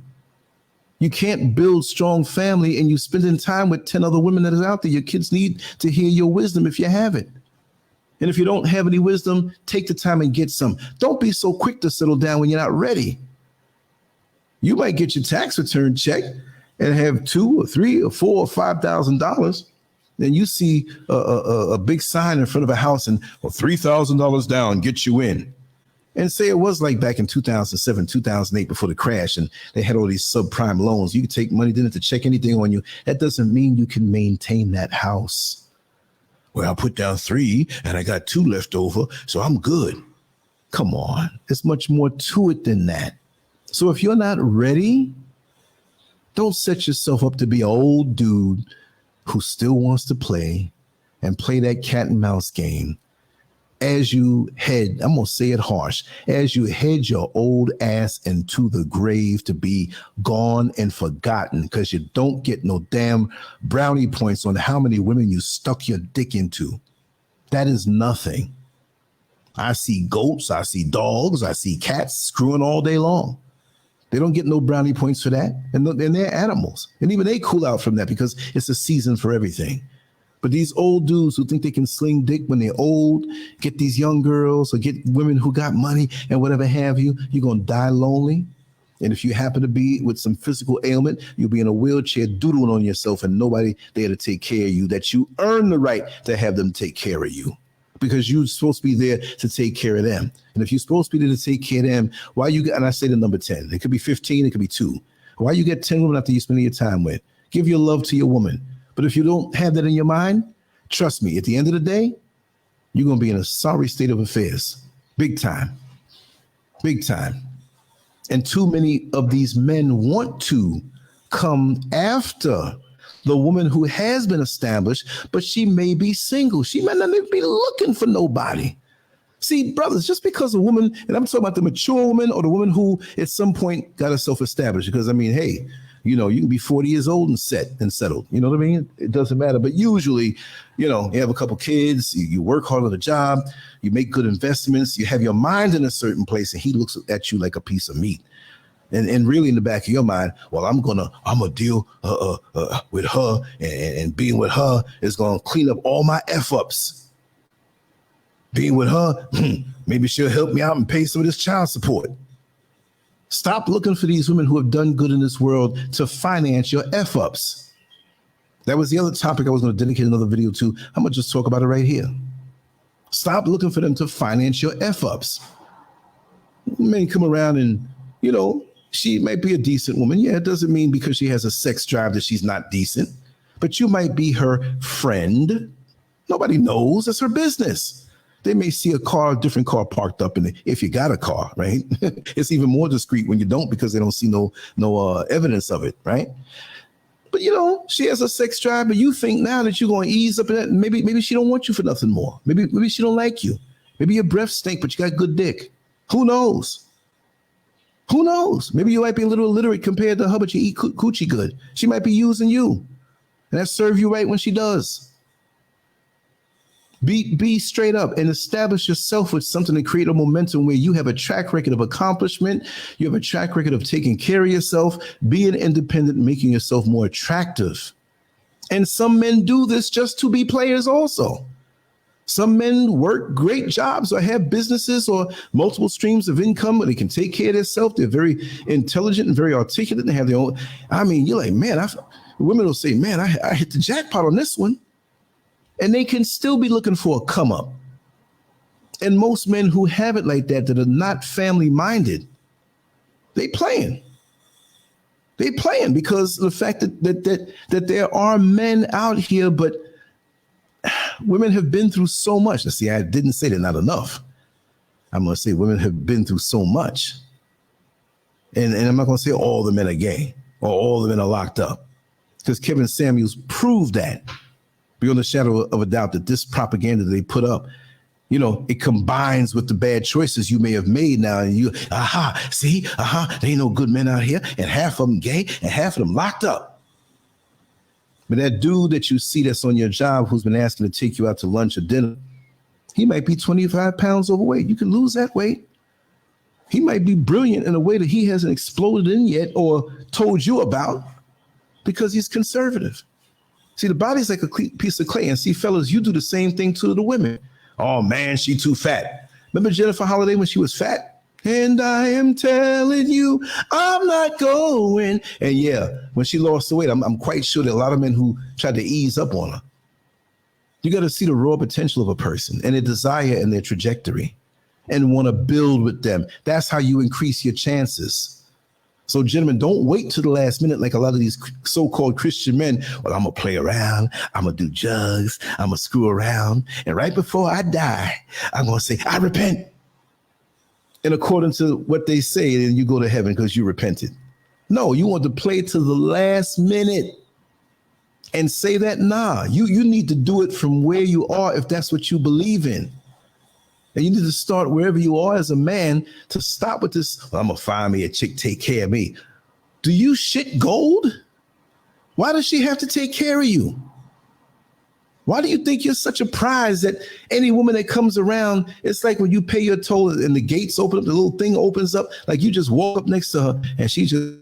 You can't build strong family and you spending time with 10 other women that is out there. Your kids need to hear your wisdom if you have it. And if you don't have any wisdom, take the time and get some. Don't be so quick to settle down when you're not ready. You might get your tax return check and have $2,000 or $3,000 or $4,000 or $5,000. Then you see a big sign in front of a house and $3,000 down, get you in. And say it was like back in 2007, 2008, before the crash, and they had all these subprime loans. You could take money, didn't have to check anything on you. That doesn't mean you can maintain that house. Well, I put down 3 and I got 2 left over, so I'm good. Come on, there's much more to it than that. So if you're not ready, don't set yourself up to be an old dude who still wants to play that cat and mouse game. As you head, I'm going to say it harsh, as you head your old ass into the grave to be gone and forgotten, because you don't get no damn brownie points on how many women you stuck your dick into. That is nothing. I see goats, I see dogs, I see cats screwing all day long. They don't get no brownie points for that. And they're animals. And even they cool out from that because it's a season for everything. But these old dudes who think they can sling dick when they're old, get these young girls or get women who got money and whatever have you, you're going to die lonely. And if you happen to be with some physical ailment, you'll be in a wheelchair doodling on yourself and nobody there to take care of you, that you earn the right to have them take care of you because you're supposed to be there to take care of them. And if you're supposed to be there to take care of them, why you, and I say the number 10, it could be 15, it could be 2. Why you get 10 women after you spend your time with? Give your love to your woman. But if you don't have that in your mind, trust me, at the end of the day, you're going to be in a sorry state of affairs. Big time. Big time. And too many of these men want to come after the woman who has been established, but she may be single. She might not even be looking for nobody. See, brothers, just because a woman, and I'm talking about the mature woman or the woman who at some point got herself established, because I mean, hey, You know, you can be 40 years old and settled. You know what I mean? It doesn't matter. But usually, you know, you have a couple kids, you work hard on the job, you make good investments, you have your mind in a certain place, and he looks at you like a piece of meat. And really in the back of your mind, well, I'm gonna deal with her, and being with her is gonna clean up all my F-ups. Being with her, maybe she'll help me out and pay some of this child support. Stop looking for these women who have done good in this world to finance your F-ups. That was the other topic I was going to dedicate another video to. I'm going to just talk about it right here. Stop looking for them to finance your F-ups. Men come around and, you know, she might be a decent woman. Yeah, it doesn't mean because she has a sex drive that she's not decent. But you might be her friend. Nobody knows. That's her business. They may see a different car parked up in it. If you got a car, right? It's even more discreet when you don't, because they don't see no evidence of it, right? But you know, she has a sex drive, but you think now that you're going to ease up in that. Maybe she don't want you for nothing more. Maybe she don't like you. Maybe your breath stink, but you got good dick. Who knows? Who knows? Maybe you might be a little illiterate compared to her, but you eat coochie good. She might be using you, and that serve you right when she does. Be straight up and establish yourself with something to create a momentum where you have a track record of accomplishment. You have a track record of taking care of yourself, being independent, making yourself more attractive. And some men do this just to be players also. Some men work great jobs or have businesses or multiple streams of income where they can take care of themselves. They're very intelligent and very articulate and have their own. I mean, you're like, man, women will say, man, I hit the jackpot on this one. And they can still be looking for a come up. And most men who have it like that are not family minded, they playing. They playing because of the fact that there are men out here, but women have been through so much. Now, see, I didn't say they're not enough. I'm going to say women have been through so much. And I'm not going to say all the men are gay or all the men are locked up, because Kevin Samuels proved that. Beyond the shadow of a doubt that this propaganda that they put up, you know, it combines with the bad choices you may have made now. And you, there ain't no good men out here, and half of them gay and half of them locked up. But that dude that you see that's on your job who's been asking to take you out to lunch or dinner, he might be 25 pounds overweight. You can lose that weight. He might be brilliant in a way that he hasn't exploded in yet or told you about, because he's conservative. See, the body's like a piece of clay. And see, fellas, you do the same thing to the women. Oh, man, she too fat. Remember Jennifer Holliday when she was fat? And I am telling you, I'm not going. And yeah, when she lost the weight, I'm quite sure that a lot of men who tried to ease up on her. You got to see the raw potential of a person and their desire and their trajectory and want to build with them. That's how you increase your chances. So, gentlemen, don't wait till the last minute like a lot of these so-called Christian men. Well, I'm going to play around. I'm going to do drugs. I'm going to screw around. And right before I die, I'm going to say, I repent. And according to what they say, then you go to heaven because you repented. No, you want to play to the last minute and say that, nah, you need to do it from where you are if that's what you believe in. And you need to start wherever you are as a man to stop with this. Well, I'm going to find me a chick, take care of me. Do you shit gold? Why does she have to take care of you? Why do you think you're such a prize that any woman that comes around, it's like when you pay your toll and the gates open up, the little thing opens up, like you just walk up next to her and she just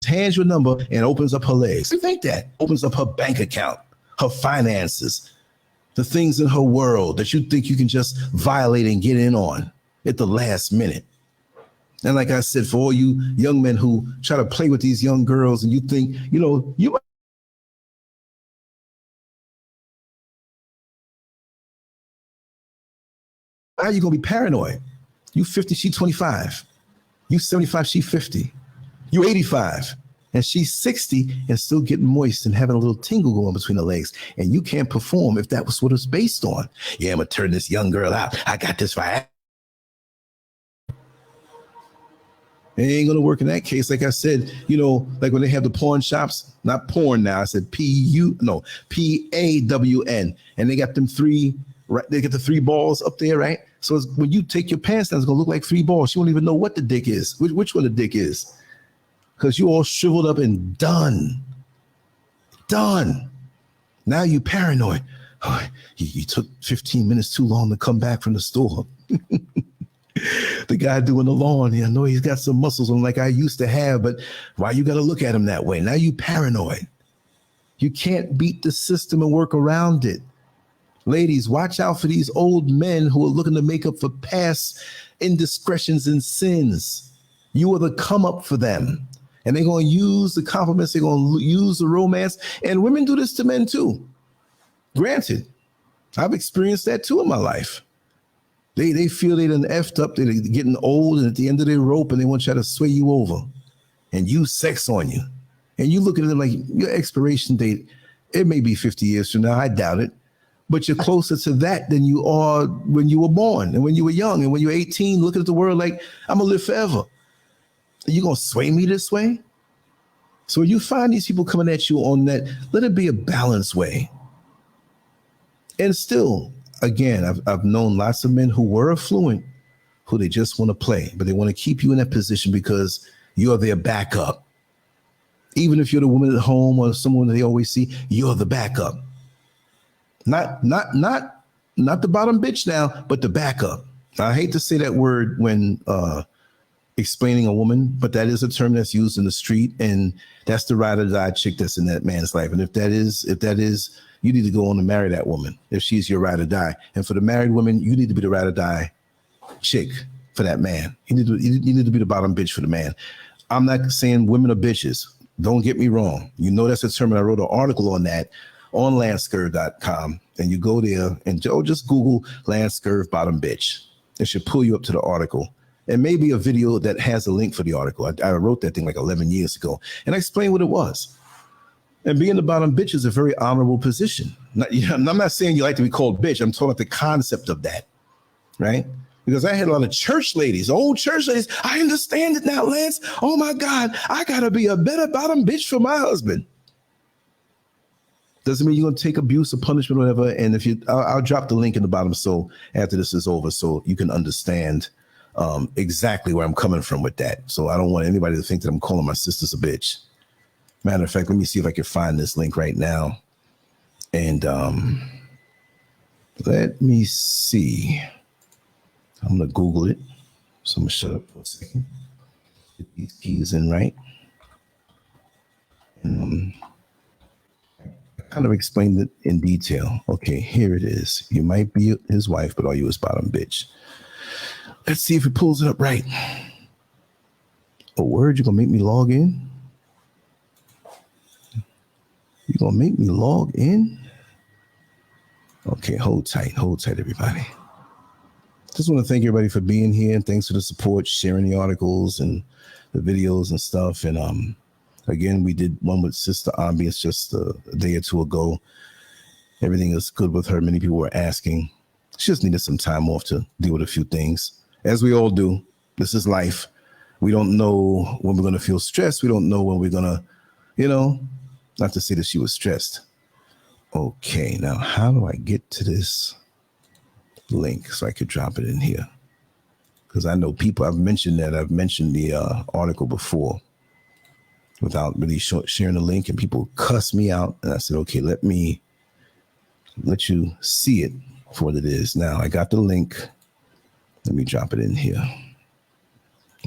hands your number and opens up her legs. You think that opens up her bank account, her finances, the things in her world that you think you can just violate and get in on at the last minute. And like I said, for all you young men who try to play with these young girls and you think, you know, you might. How are you going to be paranoid? You 50, she 25. You 75, she 50. You 85. And she's 60 and still getting moist and having a little tingle going between her legs. And you can't perform if that was what it's based on. Yeah, I'm going to turn this young girl out. I got this right. It ain't going to work in that case. Like I said, you know, like when they have the pawn shops, not porn now. I said P-A-W-N. And they got them three, right? They get the three balls up there, right? So it's, when you take your pants down, it's going to look like three balls. You won't even know what the dick is, which one the dick is. because you all shriveled up and done. Now you paranoid. Oh, you took 15 minutes too long to come back from the store. The guy doing the lawn, I know he's got some muscles on like I used to have, but why you got to look at him that way? Now you paranoid. You can't beat the system and work around it. Ladies, watch out for these old men who are looking to make up for past indiscretions and sins. You are the come up for them. And they're going to use the compliments. They're going to use the romance. And women do this to men too. Granted, I've experienced that too in my life. They feel they done effed up. They're getting old and at the end of their rope and they want to try to sway you over and use sex on you. And you look at them like your expiration date, it may be 50 years from now. I doubt it. But you're closer to that than you are when you were born and when you were young. And when you're 18, looking at the world like, I'm going to live forever. Are you going to sway me this way? So when you find these people coming at you on that, let it be a balanced way. And still, again, I've known lots of men who were affluent, who they just want to play, but they want to keep you in that position because you're their backup. Even if you're the woman at home or someone they always see, you're the backup. Not the bottom bitch now, but the backup. I hate to say that word when explaining a woman, but that is a term that's used in the street, and that's the ride or die chick that's in that man's life. And if that is, you need to go on and marry that woman if she's your ride or die. And for the married woman, you need to be the ride or die chick for that man. You need to be the bottom bitch for the man. I'm not saying women are bitches. Don't get me wrong. You know that's a term, and I wrote an article on that on LANCESCURV.com, and you go there and just Google LANCESCURV bottom bitch. It should pull you up to the article. And maybe a video that has a link for the article. I wrote that thing like 11 years ago, and I explained what it was. And being the bottom bitch is a very honorable position. I'm not saying you like to be called bitch. I'm talking about the concept of that, right? Because I had a lot of church ladies, old church ladies. I understand it now, Lance. Oh my God, I gotta be a better bottom bitch for my husband. Doesn't mean you're gonna take abuse or punishment or whatever. And if I'll drop the link in the bottom so after this is over, so you can understand exactly where I'm coming from with that. So I don't want anybody to think that I'm calling my sisters a bitch. Matter of fact, let me see if I can find this link right now. And let me see. I'm going to Google it. So I'm going to shut up for a second. Get these keys in right. And I kind of explained it in detail. Okay, here it is. You might be his wife, but are you his bottom bitch? Let's see if it pulls it up right. A word, you're going to make me log in? You're going to make me log in? Okay, hold tight, everybody. Just want to thank everybody for being here, and thanks for the support, sharing the articles and the videos and stuff. And again, we did one with Sister Ambience just a day or two ago. Everything is good with her. Many people were asking. She just needed some time off to deal with a few things, as we all do. This is life. We don't know when we're going to feel stressed. We don't know when we're going to, not to say that she was stressed. Okay, now how do I get to this link so I could drop it in here? Because I know people, I've mentioned the article before without really sharing the link, and people cuss me out. And I said, okay, let me let you see it for what it is. Now I got the link. Let me drop it in here.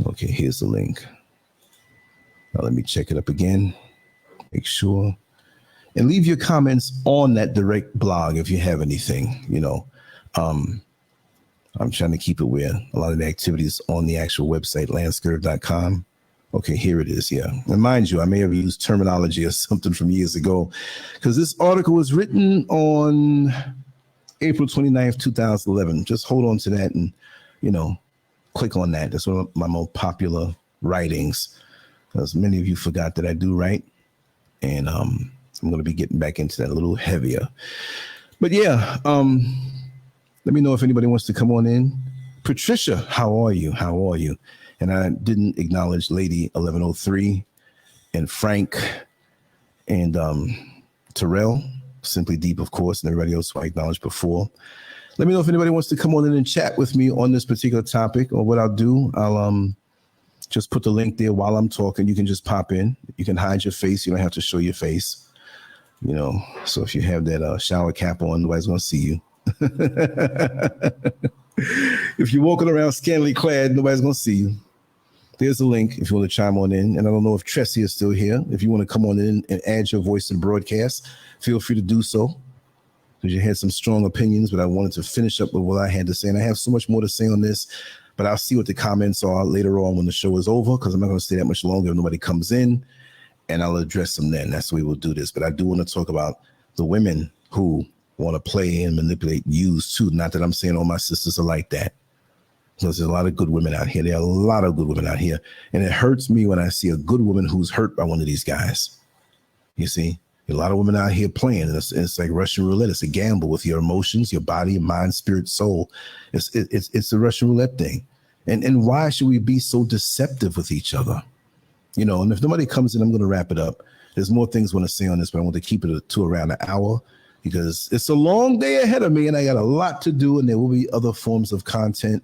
Okay, here's the link. Now let me check it up again. Make sure. And leave your comments on that direct blog if you have anything, I'm trying to keep it where a lot of the activities on the actual website, LANCESCURV.com. Okay, here it is. Yeah. And mind you, I may have used terminology or something from years ago, because this article was written on April 29th, 2011. Just hold on to that and, click on that. That's one of my most popular writings, because many of you forgot that I do write. And I'm going to be getting back into that a little heavier. But yeah, let me know if anybody wants to come on in. Patricia, how are you? How are you? And I didn't acknowledge Lady 1103 and Frank and Terrell, Simply Deep, of course, and everybody else who I acknowledged before. Let me know if anybody wants to come on in and chat with me on this particular topic, or what I'll do. I'll Just put the link there while I'm talking. You can just pop in. You can hide your face. You don't have to show your face. You know, so if you have that shower cap on, nobody's going to see you. If you're walking around scantily clad, nobody's going to see you. There's the link if you want to chime on in. And I don't know if Tressie is still here. If you want to come on in and add your voice to the broadcast, feel free to do so. Because you had some strong opinions, but I wanted to finish up with what I had to say. And I have so much more to say on this, but I'll see what the comments are later on when the show is over, because I'm not going to stay that much longer if nobody comes in, and I'll address them then. That's the way we'll do this. But I do want to talk about the women who want to play and manipulate and use too. Not that I'm saying all my sisters are like that. Because there's a lot of good women out here. There are a lot of good women out here. And it hurts me when I see a good woman who's hurt by one of these guys. You see, a lot of women out here playing. And it's like Russian roulette. It's a gamble with your emotions, your body, mind, spirit, soul. It's a Russian roulette thing. And why should we be so deceptive with each other? You know, and if nobody comes in, I'm going to wrap it up. There's more things I want to say on this, but I want to keep it to around an hour, because it's a long day ahead of me and I got a lot to do, and there will be other forms of content.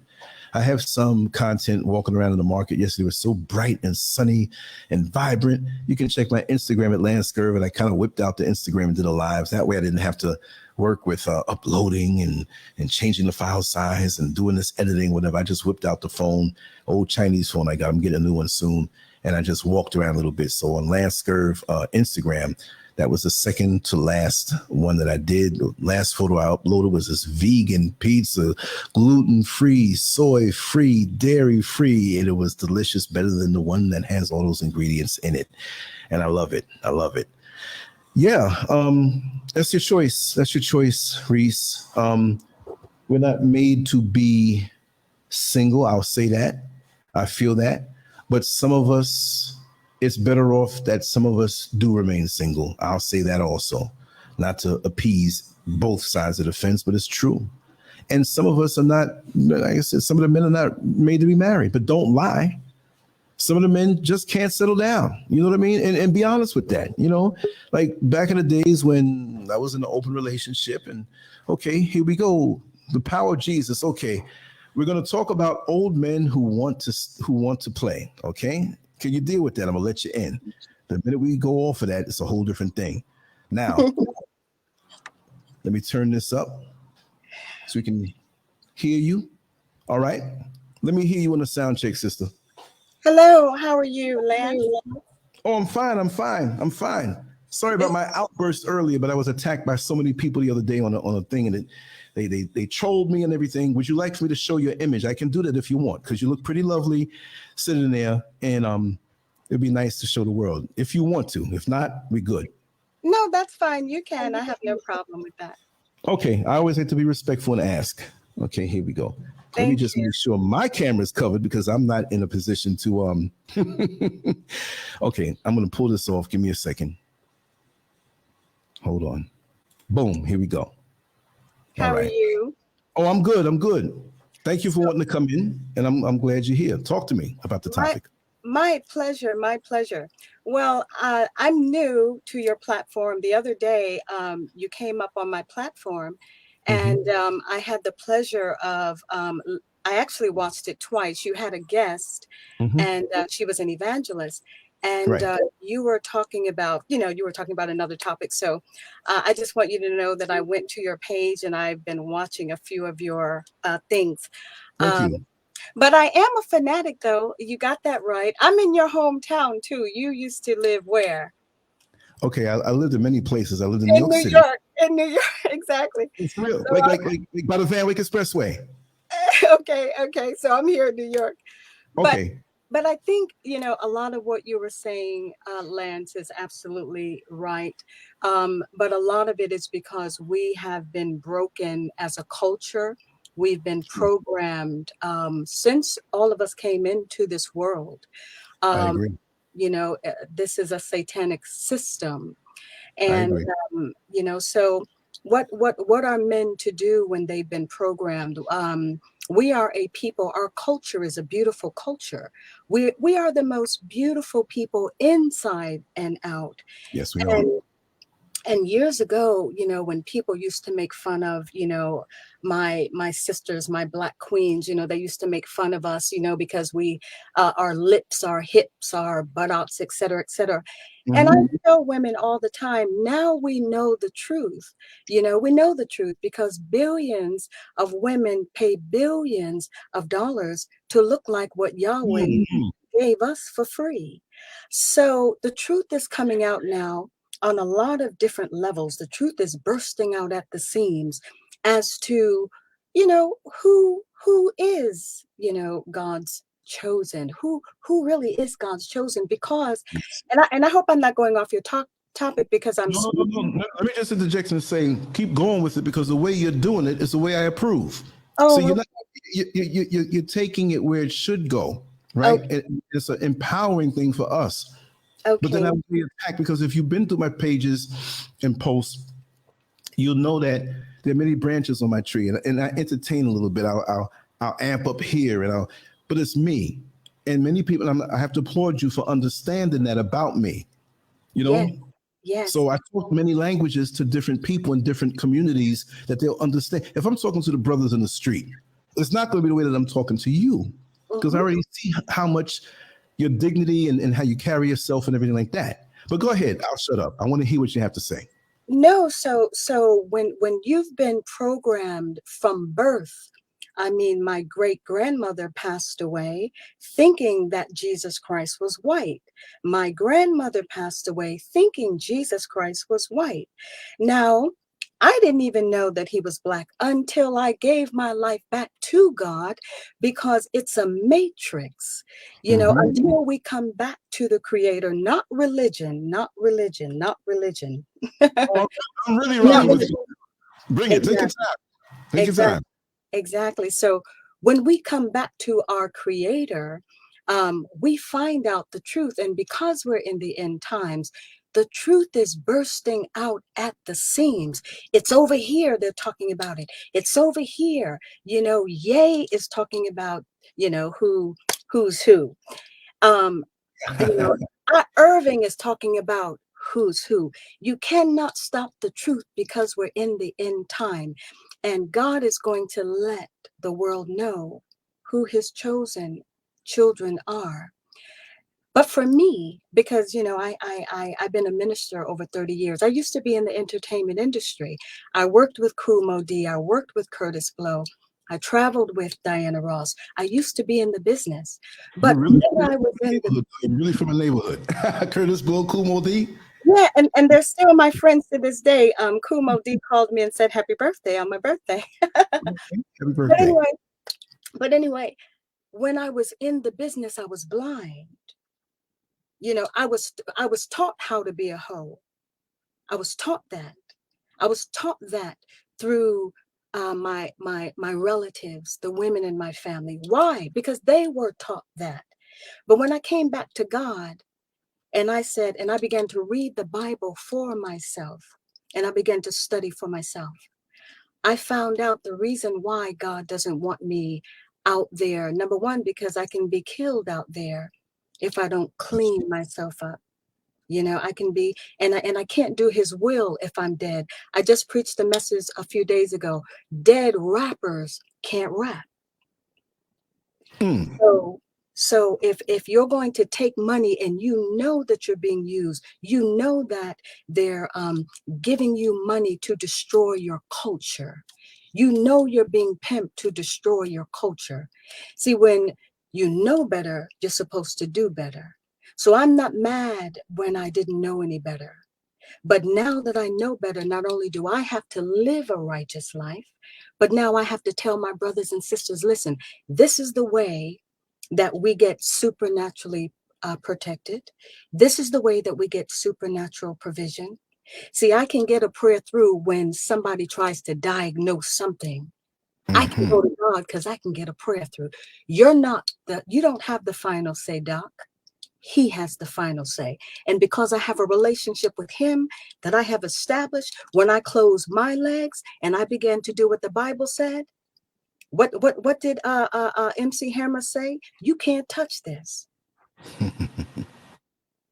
I have some content walking around in the market. Yesterday was so bright and sunny and vibrant. You can check my Instagram at LANCESCURV, and I kind of whipped out the Instagram and did the lives. That way I didn't have to work with uploading and changing the file size and doing this editing, whatever. I just whipped out the phone, old Chinese phone I got. I'm getting a new one soon. And I just walked around a little bit. So on LANCESCURV Instagram, that was the second to last one that I did. The last photo I uploaded was this vegan pizza, gluten-free, soy-free, dairy-free. And it was delicious, better than the one that has all those ingredients in it. And I love it. I love it. Yeah, that's your choice. That's your choice, Reese. We're not made to be single. I'll say that. I feel that. But some of us, it's better off that some of us do remain single. I'll say that also, not to appease both sides of the fence, but it's true. And some of us are not, like I said, some of the men are not made to be married, but don't lie. Some of the men just can't settle down. You know what I mean? And be honest with that. You know, like back in the days when I was in an open relationship, and okay, here we go. The power of Jesus. Okay. We're going to talk about old men who want to play. Okay. Can you deal with that? I'm going to let you in. The minute we go off of that, it's a whole different thing. Now, let me turn this up so we can hear you. All right. Let me hear you on the sound check, sister. Hello. How are you, Lance? Oh, I'm fine. I'm fine. I'm fine. Sorry about my outburst earlier, but I was attacked by so many people the other day on a thing, and they trolled me and everything. Would you like for me to show your image? I can do that if you want, because you look pretty lovely sitting there, and it'd be nice to show the world if you want to. If not, we good. No, that's fine. You can. I have no problem with that. Okay. I always like to be respectful and ask. Okay, here we go. Let me just make sure my camera's covered, because I'm not in a position to Okay, I'm gonna pull this off. Give me a second. Hold on. Boom, here we go. How are you? Oh, I'm good. I'm good. Thank you for wanting to come in, and I'm glad you're here. Talk to me about the topic. My pleasure. My pleasure. Well, I'm new to your platform. The other day, you came up on my platform, and I had the pleasure of, I actually watched it twice. You had a guest, and she was an evangelist. And you were talking about, another topic. So I just want you to know that I went to your page and I've been watching a few of your things. Thank you. But I am a fanatic, though. You got that right. I'm in your hometown, too. You used to live where? Okay, I lived in many places. I lived in New York City. In New York, exactly. It's real, so like by the Van Wyck Expressway. Okay. So I'm here in New York. Okay. But I think, a lot of what you were saying, Lance, is absolutely right. But a lot of it is because we have been broken as a culture. We've been programmed since all of us came into this world. I agree. This is a satanic system. And, so what are men to do when they've been programmed? We are a people. Our culture is a beautiful culture. We are the most beautiful people inside and out. Yes, we are. And years ago, you know, when people used to make fun of, you know, my sisters, my Black queens, you know, they used to make fun of us, you know, because we, our lips, our hips, our buttocks, et cetera, et cetera. And I tell women all the time, now we know the truth. You know, we know the truth because billions of women pay billions of dollars to look like what Yahweh gave us for free. So the truth is coming out now on a lot of different levels. The truth is bursting out at the seams as to, you know, who is, you know, God's chosen, who really is God's chosen. Because and I hope I'm not going off your topic because I'm No. Let me just interject and say, keep going with it because the way you're doing it is the way I approve. So oh you're not you're taking it where it should go, right? okay, It's an empowering thing for us. But then okay, I would be attacked because if you've been through my pages and posts, you'll know that there are many branches on my tree, and I entertain a little bit. I'll amp up here, but it's me. And many people, I have to applaud you for understanding that about me. You yes, know, yes, so I talk many languages to different people in different communities that they'll understand. If I'm talking to the brothers in the street, it's not going to be the way that I'm talking to you because I mhm. already see how much your dignity and how you carry yourself and everything like that. But go ahead, I'll shut up. I want to hear what you have to say. No, so when you've been programmed from birth, I mean, my great grandmother passed away thinking that Jesus Christ was white. My grandmother passed away thinking Jesus Christ was white. Now, I didn't even know that he was Black until I gave my life back to God because it's a matrix, you know, until we come back to the Creator, not religion, not religion, not religion. Oh, I'm really Not rocking with religion. you. Bring it. Take your Exactly. time. Take your Exactly. time. Exactly. So when we come back to our Creator, we find out the truth. And because we're in the end times, the truth is bursting out at the seams. It's over here, they're talking about it. It's over here. You know, Ye is talking about, you know, who's who. Um, you know, Irving is talking about who's who. You cannot stop the truth because we're in the end time. And God is going to let the world know who his chosen children are. But for me, because you know, I've been a minister over 30 years. I used to be in the entertainment industry. I worked with Kool Moe Dee. I worked with Curtis Blow. I traveled with Diana Ross. I used to be in the business. You're But really when I was from a in the neighborhood. You're really from a neighborhood. Curtis Blow, Kumo D. yeah, and they're still my friends to this day. Kool Moe Dee called me and said happy birthday on my birthday. Happy But birthday. anyway, but anyway, when I was in the business, I was blind. You know, I was taught how to be a hoe. I was taught that. I was taught that through my relatives, the women in my family. Why? Because they were taught that. But when I came back to God and I said, and I began to read the Bible for myself, and I began to study for myself, I found out the reason why God doesn't want me out there. Number one, because I can be killed out there if I don't clean myself up. You know, I can be, and I can't do his will if I'm dead. I just preached a message a few days ago. Dead rappers can't rap. Mm. So if you're going to take money and you know that you're being used, you know that they're giving you money to destroy your culture. You know you're being pimped to destroy your culture. See, when you know better, you're supposed to do better. So I'm not mad when I didn't know any better. But now that I know better, not only do I have to live a righteous life, but now I have to tell my brothers and sisters, listen, this is the way that we get supernaturally protected. This is the way that we get supernatural provision. See, I can get a prayer through when somebody tries to diagnose something. I can Hmm. go to God because I can get a prayer through. You don't have the final say, Doc. He has the final say. And because I have a relationship with him that I have established, when I close my legs and I began to do what the Bible said, what did MC Hammer say? You can't touch this.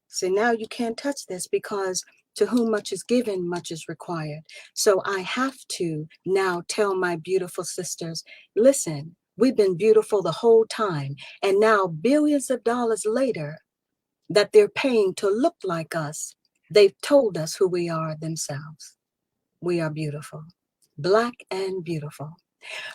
So now you can't touch this because To whom much is given, much is required. So I have to now tell my beautiful sisters, listen, we've been beautiful the whole time. And now billions of dollars later that they're paying to look like us, they've told us who we are themselves. We are beautiful, Black and beautiful.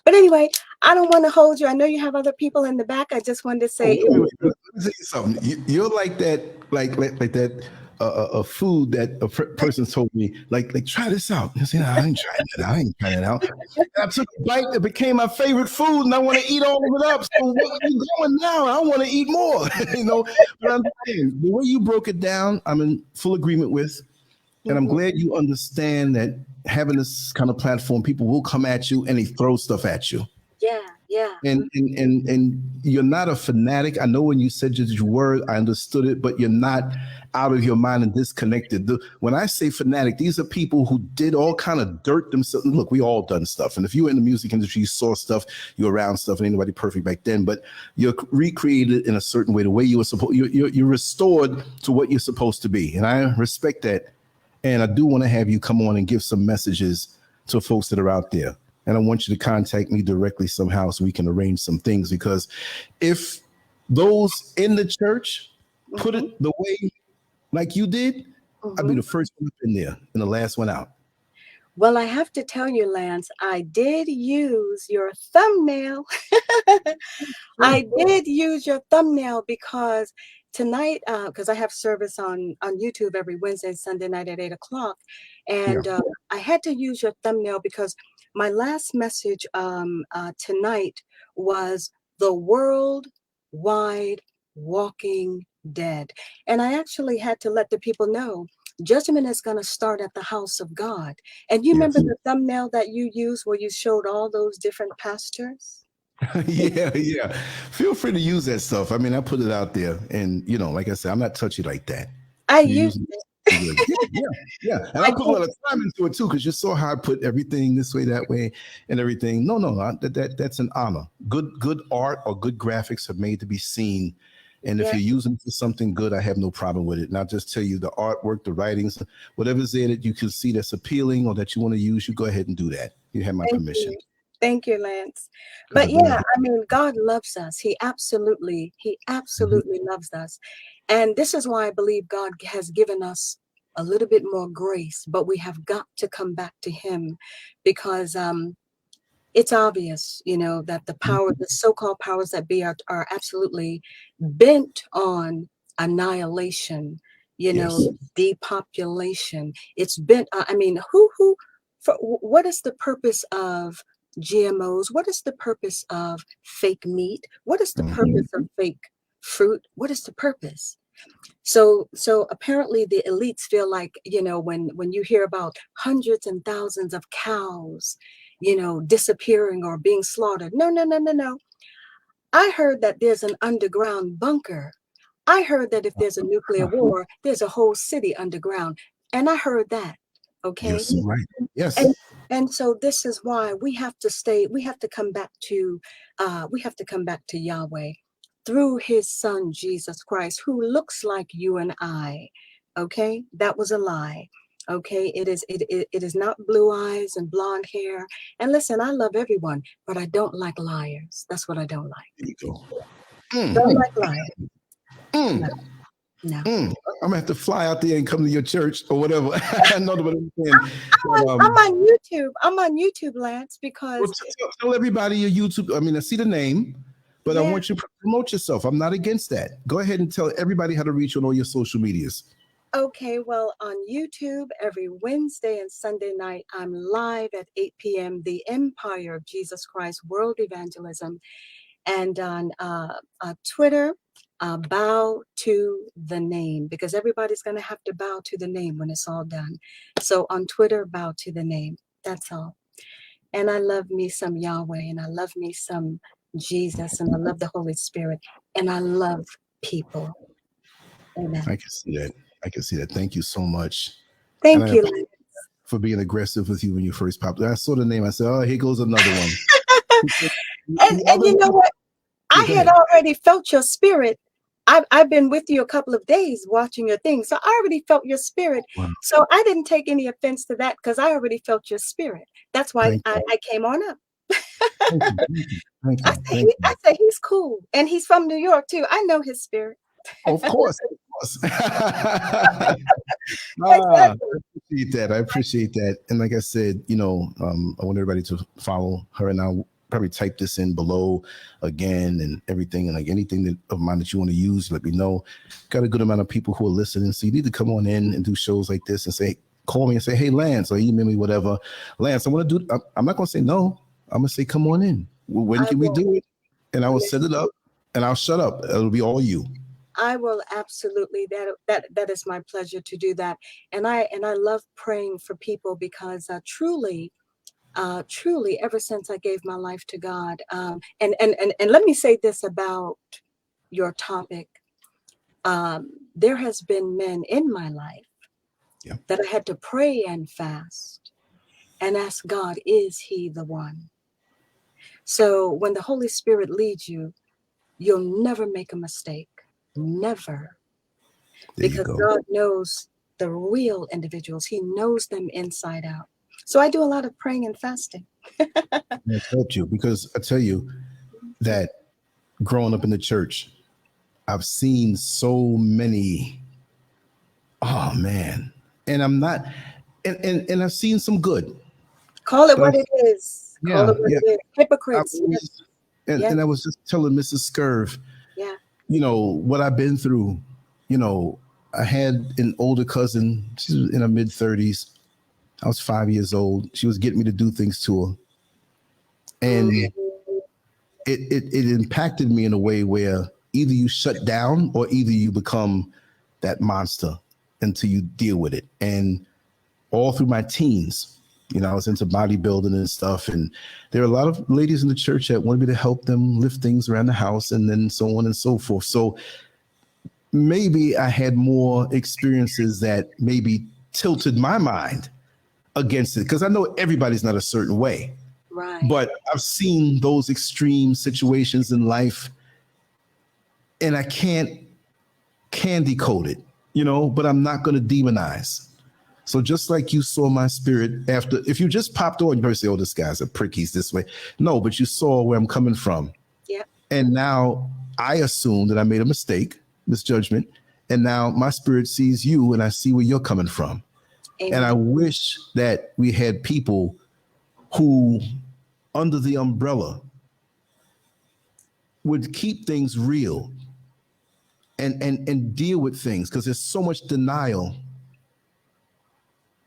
But anyway, I don't want to hold you. I know you have other people in the back. I just wanted to say, Wait. Let me tell you something. You're like that, like that. A food that a person told me, like try this out. I said, no, I ain't trying that. I ain't trying that out. And I took a bite that became my favorite food, and I want to eat all of it up. So what are you going now? I want to eat more. But I'm saying the way you broke it down, I'm in full agreement with, and I'm glad you understand that having this kind of platform, people will come at you and they throw stuff at you. Yeah. And you're not a fanatic. I know when you said your word, I understood it, but you're not out of your mind and disconnected. When I say fanatic, these are people who did all kind of dirt themselves. Look, we all done stuff. And if you were in the music industry, you saw stuff, you were around stuff, and ain't nobody perfect back then, but you're recreated in a certain way, the way you were supposed, you're restored to what you're supposed to be. And I respect that. And I do want to have you come on and give some messages to folks that are out there. And I want you to contact me directly somehow so we can arrange some things, because if those in the church put it the way like you did, I'd be the first one up in there and the last one out. Well, I have to tell you, Lance, I did use your thumbnail. I did use your thumbnail because tonight, because I have service on YouTube every Wednesday and Sunday night at 8 o'clock. And I had to use your thumbnail because my last message tonight was the worldwide walking dead. And I actually had to let the people know judgment is going to start at the house of God. And you remember the thumbnail that you used where you showed all those different pastors? Yeah. Feel free to use that stuff. I mean, I put it out there, and like I said, I'm not touchy like that. I used it. Yeah. And I put a lot of time into it too, because you saw how I put everything this way, that way, and everything. No, that's an honor. Good art or good graphics are made to be seen. And if you're using it for something good, I have no problem with it. And I'll just tell you the artwork, the writings, whatever's there that you can see that's appealing or that you want to use, you go ahead and do that. You have my permission. Thank you, Lance. But yeah, I mean, God loves us. He absolutely loves us. And this is why I believe God has given us a little bit more grace, but we have got to come back to him because it's obvious, that the power, the so-called powers that be are absolutely bent on annihilation, depopulation. It's bent, I mean, what is the purpose of GMOs? What is the purpose of fake meat? What is the purpose of fake fruit? What is the purpose? So apparently the elites feel like, when you hear about hundreds and thousands of cows, disappearing or being slaughtered. No. I heard that there's an underground bunker. I heard that if there's a nuclear war, there's a whole city underground. And I heard that. Okay. Yes, right. Yes. And so this is why we have to come back to Yahweh through his son, Jesus Christ, who looks like you and I. Okay. That was a lie. Okay. It is not blue eyes and blonde hair. And listen, I love everyone, but I don't like liars. That's what I don't like. There you go. Don't like liars. No. I'm gonna have to fly out there and come to your church or whatever. I know what I'm saying. I'm on YouTube. I'm on YouTube, Lance, because tell everybody your YouTube. I mean, I see the name, but I want you to promote yourself. I'm not against that. Go ahead and tell everybody how to reach you on all your social medias. Okay, well, on YouTube every Wednesday and Sunday night, I'm live at 8 p.m. The Empire of Jesus Christ World Evangelism, and on Twitter. Bow to the name, because everybody's going to have to bow to the name when it's all done. So on Twitter, bow to the name. That's all. And I love me some Yahweh, and I love me some Jesus, and I love the Holy Spirit, and I love people. Amen. I can see that. Thank you so much. Thank you for being aggressive with you when you first popped. I saw the name. I said, "Oh, here goes another one." and you know what? I had already felt your spirit. I've been with you a couple of days watching your thing, so I already felt your spirit. Wow. So I didn't take any offense to that because I already felt your spirit. That's why Thank you. I came on up. Thank you. Thank I you. say Thank you. I say he's cool, and he's from New York too. I know his spirit. Of course. Of course. I Exactly. appreciate that. I appreciate that. And like I said, I want everybody to follow her, and I'll probably type this in below again and everything. And like anything of mine that you want to use, let me know. Got a good amount of people who are listening. So you need to come on in and do shows like this and say, call me and say, hey, Lance, or email me, whatever. Lance, I want to do, I'm not going to say no. I'm going to say, come on in. When I can we will. do it? And I will set Listen, it up and I'll shut up. It'll be all you. I will absolutely. That is my pleasure to do that. And I love praying for people because truly, ever since I gave my life to God, and let me say this about your topic. There has been men in my life Yeah. that I had to pray and fast and ask God, is he the one? So when the Holy Spirit leads you, you'll never make a mistake. Never. There you Because go. God knows the real individuals. He knows them inside out. So I do a lot of praying and fasting. That's helped you because I tell you that growing up in the church, I've seen so many, oh man. And I'm not, and I've seen some good, Call it but what it is. Call yeah, it what yeah. it is. I've Hypocrites. Yes, always, yes, and I was just telling Mrs. Scurv, yeah. what I've been through. I had an older cousin. She was in her mid 30s. I was 5 years old. She was getting me to do things to her. And Mm, it impacted me in a way where either you shut down or either you become that monster until you deal with it. And all through my teens, I was into bodybuilding and stuff. And there are a lot of ladies in the church that wanted me to help them lift things around the house and then so on and so forth. So maybe I had more experiences that maybe tilted my mind against it because I know everybody's not a certain way. right. But I've seen those extreme situations in life and I can't candy coat it, but I'm not going to demonize. So just like you saw my spirit after, if you just popped on, you probably say, oh, this guy's a prick, he's this way. No, but you saw where I'm coming from. Yeah. And now I assume that I made a mistake, misjudgment. And now my spirit sees you and I see where you're coming from. And I Amen. wish that we had people who, under the umbrella, would keep things real and deal with things because there's so much denial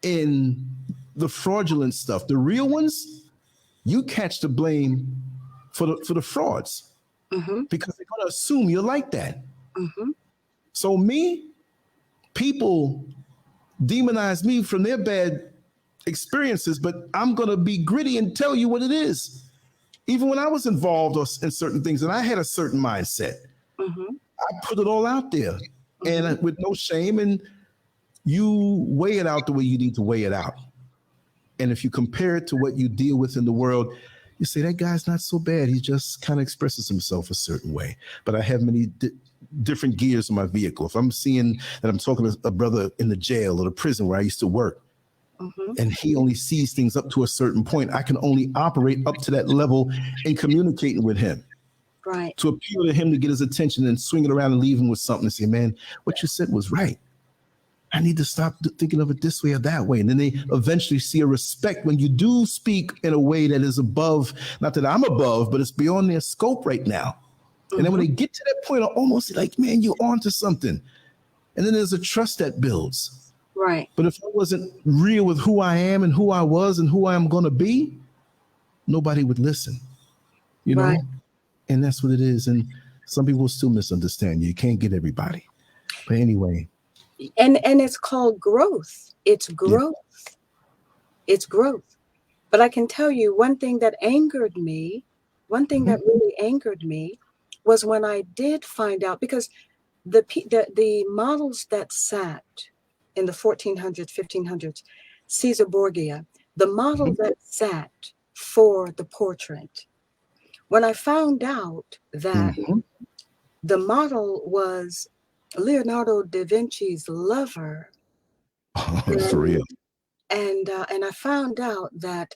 in the fraudulent stuff. The real ones, you catch the blame for the frauds Mm-hmm. because they're going to assume you're like that. Mm-hmm. So people demonize me from their bad experiences, but I'm going to be gritty and tell you what it is. Even when I was involved in certain things and I had a certain mindset, Mm-hmm. I put it all out there Mm-hmm. and with no shame, and you weigh it out the way you need to weigh it out. And if you compare it to what you deal with in the world, you say, that guy's not so bad. He just kind of expresses himself a certain way. But I have many different gears in my vehicle. If I'm seeing that I'm talking to a brother in the jail or the prison where I used to work, Mm-hmm. and he only sees things up to a certain point, I can only operate up to that level in communicating with him Right. to appeal to him to get his attention and swing it around and leave him with something and say, man, what you said was right. I need to stop thinking of it this way or that way. And then they eventually see a respect when you do speak in a way that is above, not that I'm above, but it's beyond their scope right now. Mm-hmm. And then when they get to that point, are almost like, man, you're onto something. And then there's a trust that builds. Right. But if I wasn't real with who I am and who I was and who I'm going to be, nobody would listen, Right. And that's what it is. And some people still misunderstand you. You can't get everybody. But anyway. And it's called growth. It's growth. Yeah. It's growth. But I can tell you one thing that angered me, that really angered me was when I did find out, because the models that sat in the 1400s, 1500s, Caesar Borgia, the model that sat for the portrait, when I found out that the model was Leonardo da Vinci's lover. For real. And I found out that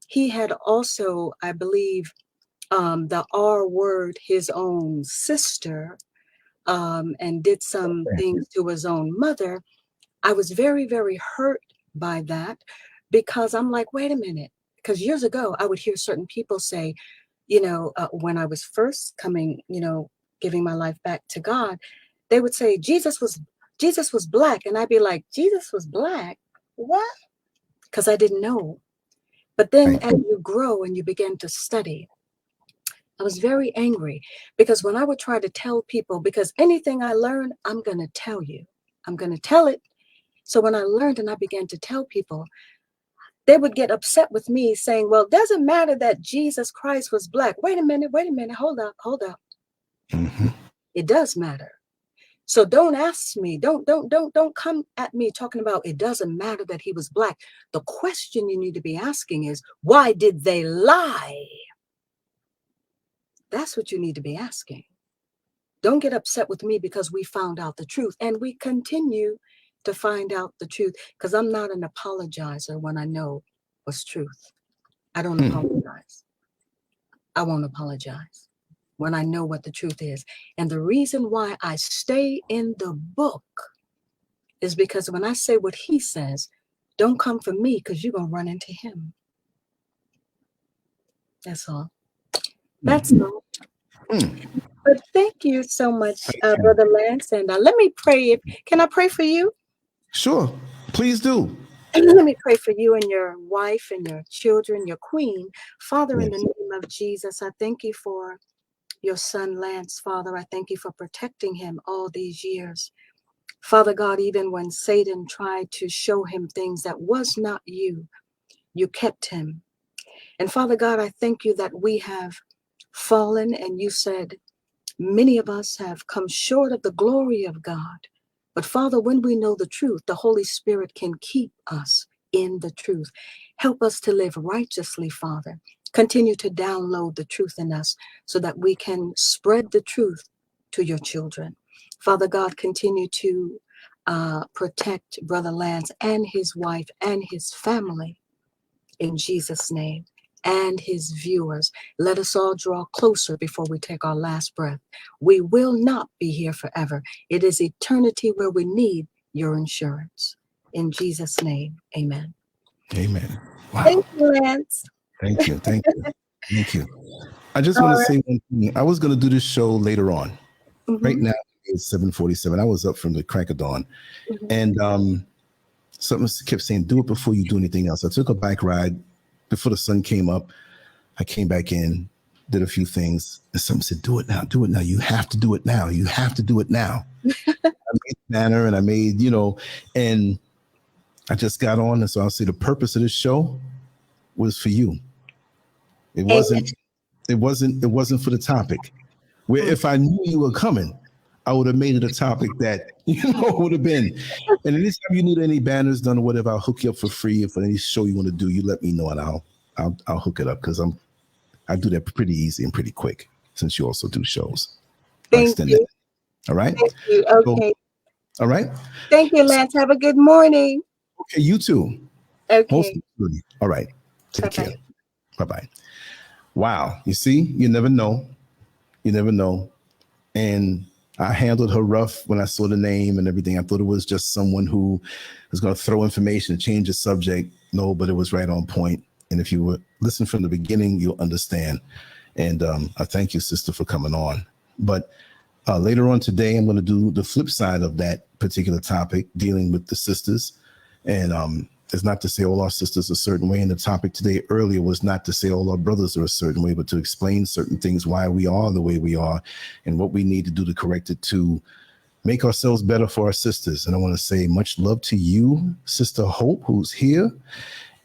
he had also, I believe, the R word his own sister, and did some things to his own mother. I was very, very hurt by that, because I'm like, wait a minute. Because years ago, I would hear certain people say, when I was first coming, giving my life back to God, they would say Jesus was black, and I'd be like, Jesus was black? What? Because I didn't know. But then as you grow and you begin to study, I was very angry, because when I would try to tell people, because anything I learn, I'm going to tell you. I'm going to tell it. So when I learned and I began to tell people, they would get upset with me saying, well, it doesn't matter that Jesus Christ was black. Wait a minute, hold up. Mm-hmm. It does matter. So don't ask me, don't come at me talking about it doesn't matter that he was black. The question you need to be asking is, why did they lie? That's what you need to be asking. Don't get upset with me because we found out the truth, and we continue to find out the truth, because I'm not an apologizer when I know what's truth. I don't apologize. I won't apologize when I know what the truth is. And the reason why I stay in the book is because when I say what he says, don't come for me, because you're going to run into him. That's all. That's all. But thank you so much, Brother Lance. And let me pray. Can I pray for you? Sure. Please do. Let me pray for you and your wife and your children, your queen. Father, Yes. in the name of Jesus, I thank you for your son, Lance. Father, I thank you for protecting him all these years. Father God, even when Satan tried to show him things that was not you, you kept him. And Father God, I thank you that we have fallen, and you said many of us have come short of the glory of God. But Father, when we know the truth, the Holy Spirit can keep us in the truth. Help us to live righteously, Father. Continue to download the truth in us so that we can spread the truth to your children. Father God, continue to protect Brother Lance and his wife and his family in Jesus' name, and his viewers. Let us all draw closer before we take our last breath. We will not be here forever. It is eternity where we need your insurance. In Jesus' name, amen. Amen. Wow. Thank you, Lance. Thank you. Thank you. Thank you. I just want to say one thing. I was going to do this show later on. Right now, it's 7:47. I was up from the crack of dawn. And something kept saying, do it before you do anything else. I took a bike ride before the sun came up. I came back in, did a few things, and something said, do it now, do it now. You have to do it now. You have to do it now. I made a banner, and I made, and I just got on. And so I'll say the purpose of this show was for you. It wasn't for the topic. Where if I knew you were coming, I would have made it a topic that, would have been. And anytime you need any banners done or whatever, I'll hook you up for free. If any show you want to do, you let me know and I'll hook it up, because I do that pretty easy and pretty quick, since you also do shows. Thank you. All right. Thank you. Okay. So, all right. Thank you, Lance. Have a good morning. Okay, you too. Okay. All right. Take care. Bye-bye. Wow. You see, you never know. You never know. And I handled her rough when I saw the name and everything. I thought it was just someone who was going to throw information, change the subject. No, but it was right on point. And if you would listen from the beginning, you'll understand. And I thank you, sister, for coming on. But later on today, I'm going to do the flip side of that particular topic, dealing with the sisters. And it's not to say all our sisters a certain way. And the topic today earlier was not to say all our brothers are a certain way, but to explain certain things, why we are the way we are and what we need to do to correct it, to make ourselves better for our sisters. And I want to say much love to you, Sister Hope, who's here.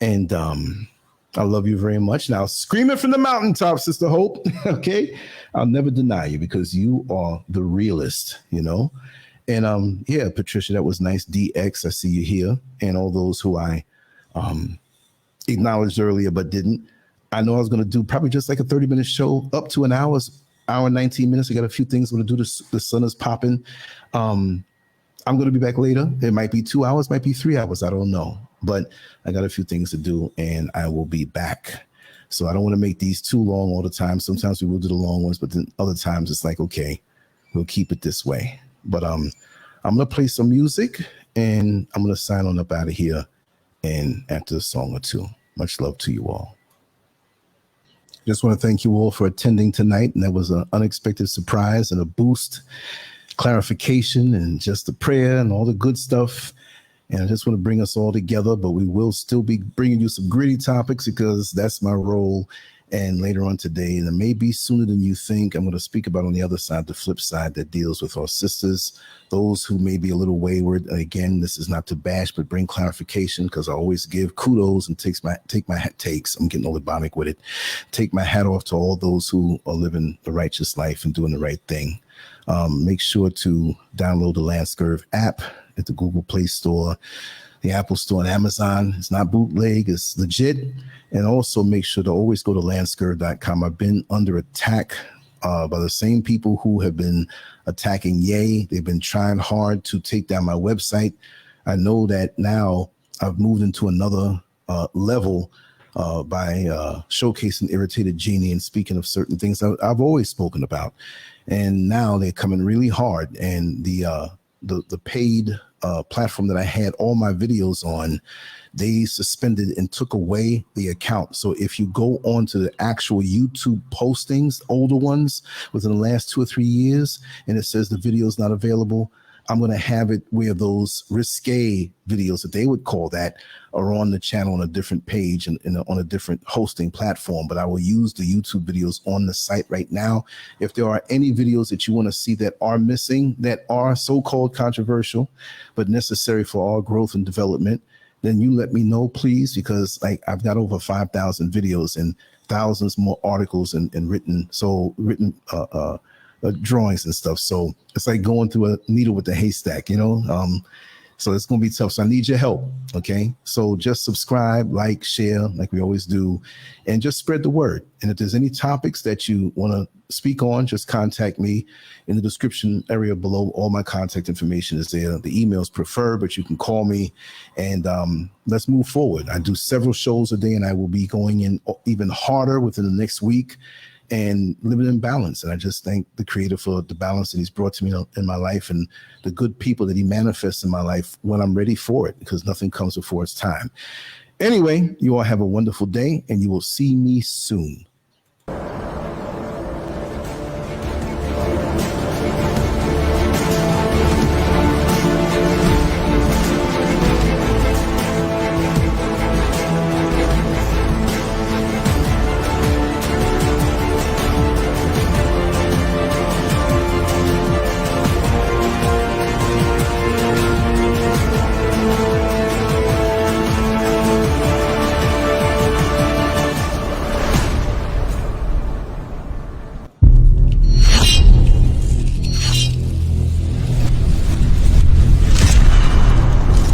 And I love you very much. Now, scream it from the mountaintop, Sister Hope. Okay. I'll never deny you, because you are the realist, And yeah, Patricia, that was nice. DX, I see you here. And all those who I acknowledged earlier but didn't. I know I was going to do probably just like a 30-minute show, up to an hour, hour and 19 minutes. I got a few things I'm going to do. The sun is popping. I'm going to be back later. It might be 2 hours, might be 3 hours. I don't know. But I got a few things to do, and I will be back. So I don't want to make these too long all the time. Sometimes we will do the long ones, but then other times it's like, okay, we'll keep it this way. But I'm going to play some music, and I'm going to sign on up out of here. And after a song or two, much love to you all. Just want to thank you all for attending tonight. And that was an unexpected surprise and a boost, clarification, and just the prayer and all the good stuff. And I just want to bring us all together, but we will still be bringing you some gritty topics because that's my role. And later on today, and it may be sooner than you think, I'm going to speak about on the other side, the flip side that deals with our sisters, those who may be a little wayward. Again, this is not to bash, but bring clarification, because I always give kudos and take I'm getting all ebonic with it. Take my hat off to all those who are living the righteous life and doing the right thing. Make sure to download the LANCESCURV app at the Google Play Store, the Apple Store, and Amazon. It's not bootleg, it's legit. And also make sure to always go to LANCESCURV.com. I've been under attack by the same people who have been attacking Yay. They've been trying hard to take down my website. I know that now I've moved into another level by showcasing Irritated Genie and speaking of certain things I've always spoken about. And now they're coming really hard. And the paid platform that I had all my videos on, they suspended and took away the account. So if you go on to the actual YouTube postings, older ones within the last 2 or 3 years, and it says the video is not available, I'm going to have it where those risque videos that they would call that are on the channel on a different page and on a different hosting platform. But I will use the YouTube videos on the site right now. If there are any videos that you want to see that are missing, that are so-called controversial, but necessary for our growth and development, then you let me know, please, because I've got over 5,000 videos and thousands more articles and written drawings and stuff. So it's like going through a needle with a haystack, so it's going to be tough. So I need your help. Okay. So just subscribe, like, share, like we always do, and just spread the word. And if there's any topics that you want to speak on, just contact me in the description area below. All my contact information is there. The email is preferred, but you can call me, and let's move forward. I do several shows a day, and I will be going in even harder within the next week and living in balance. And I just thank the Creator for the balance that He's brought to me in my life and the good people that He manifests in my life when I'm ready for it, because nothing comes before its time. Anyway, you all have a wonderful day, and you will see me soon.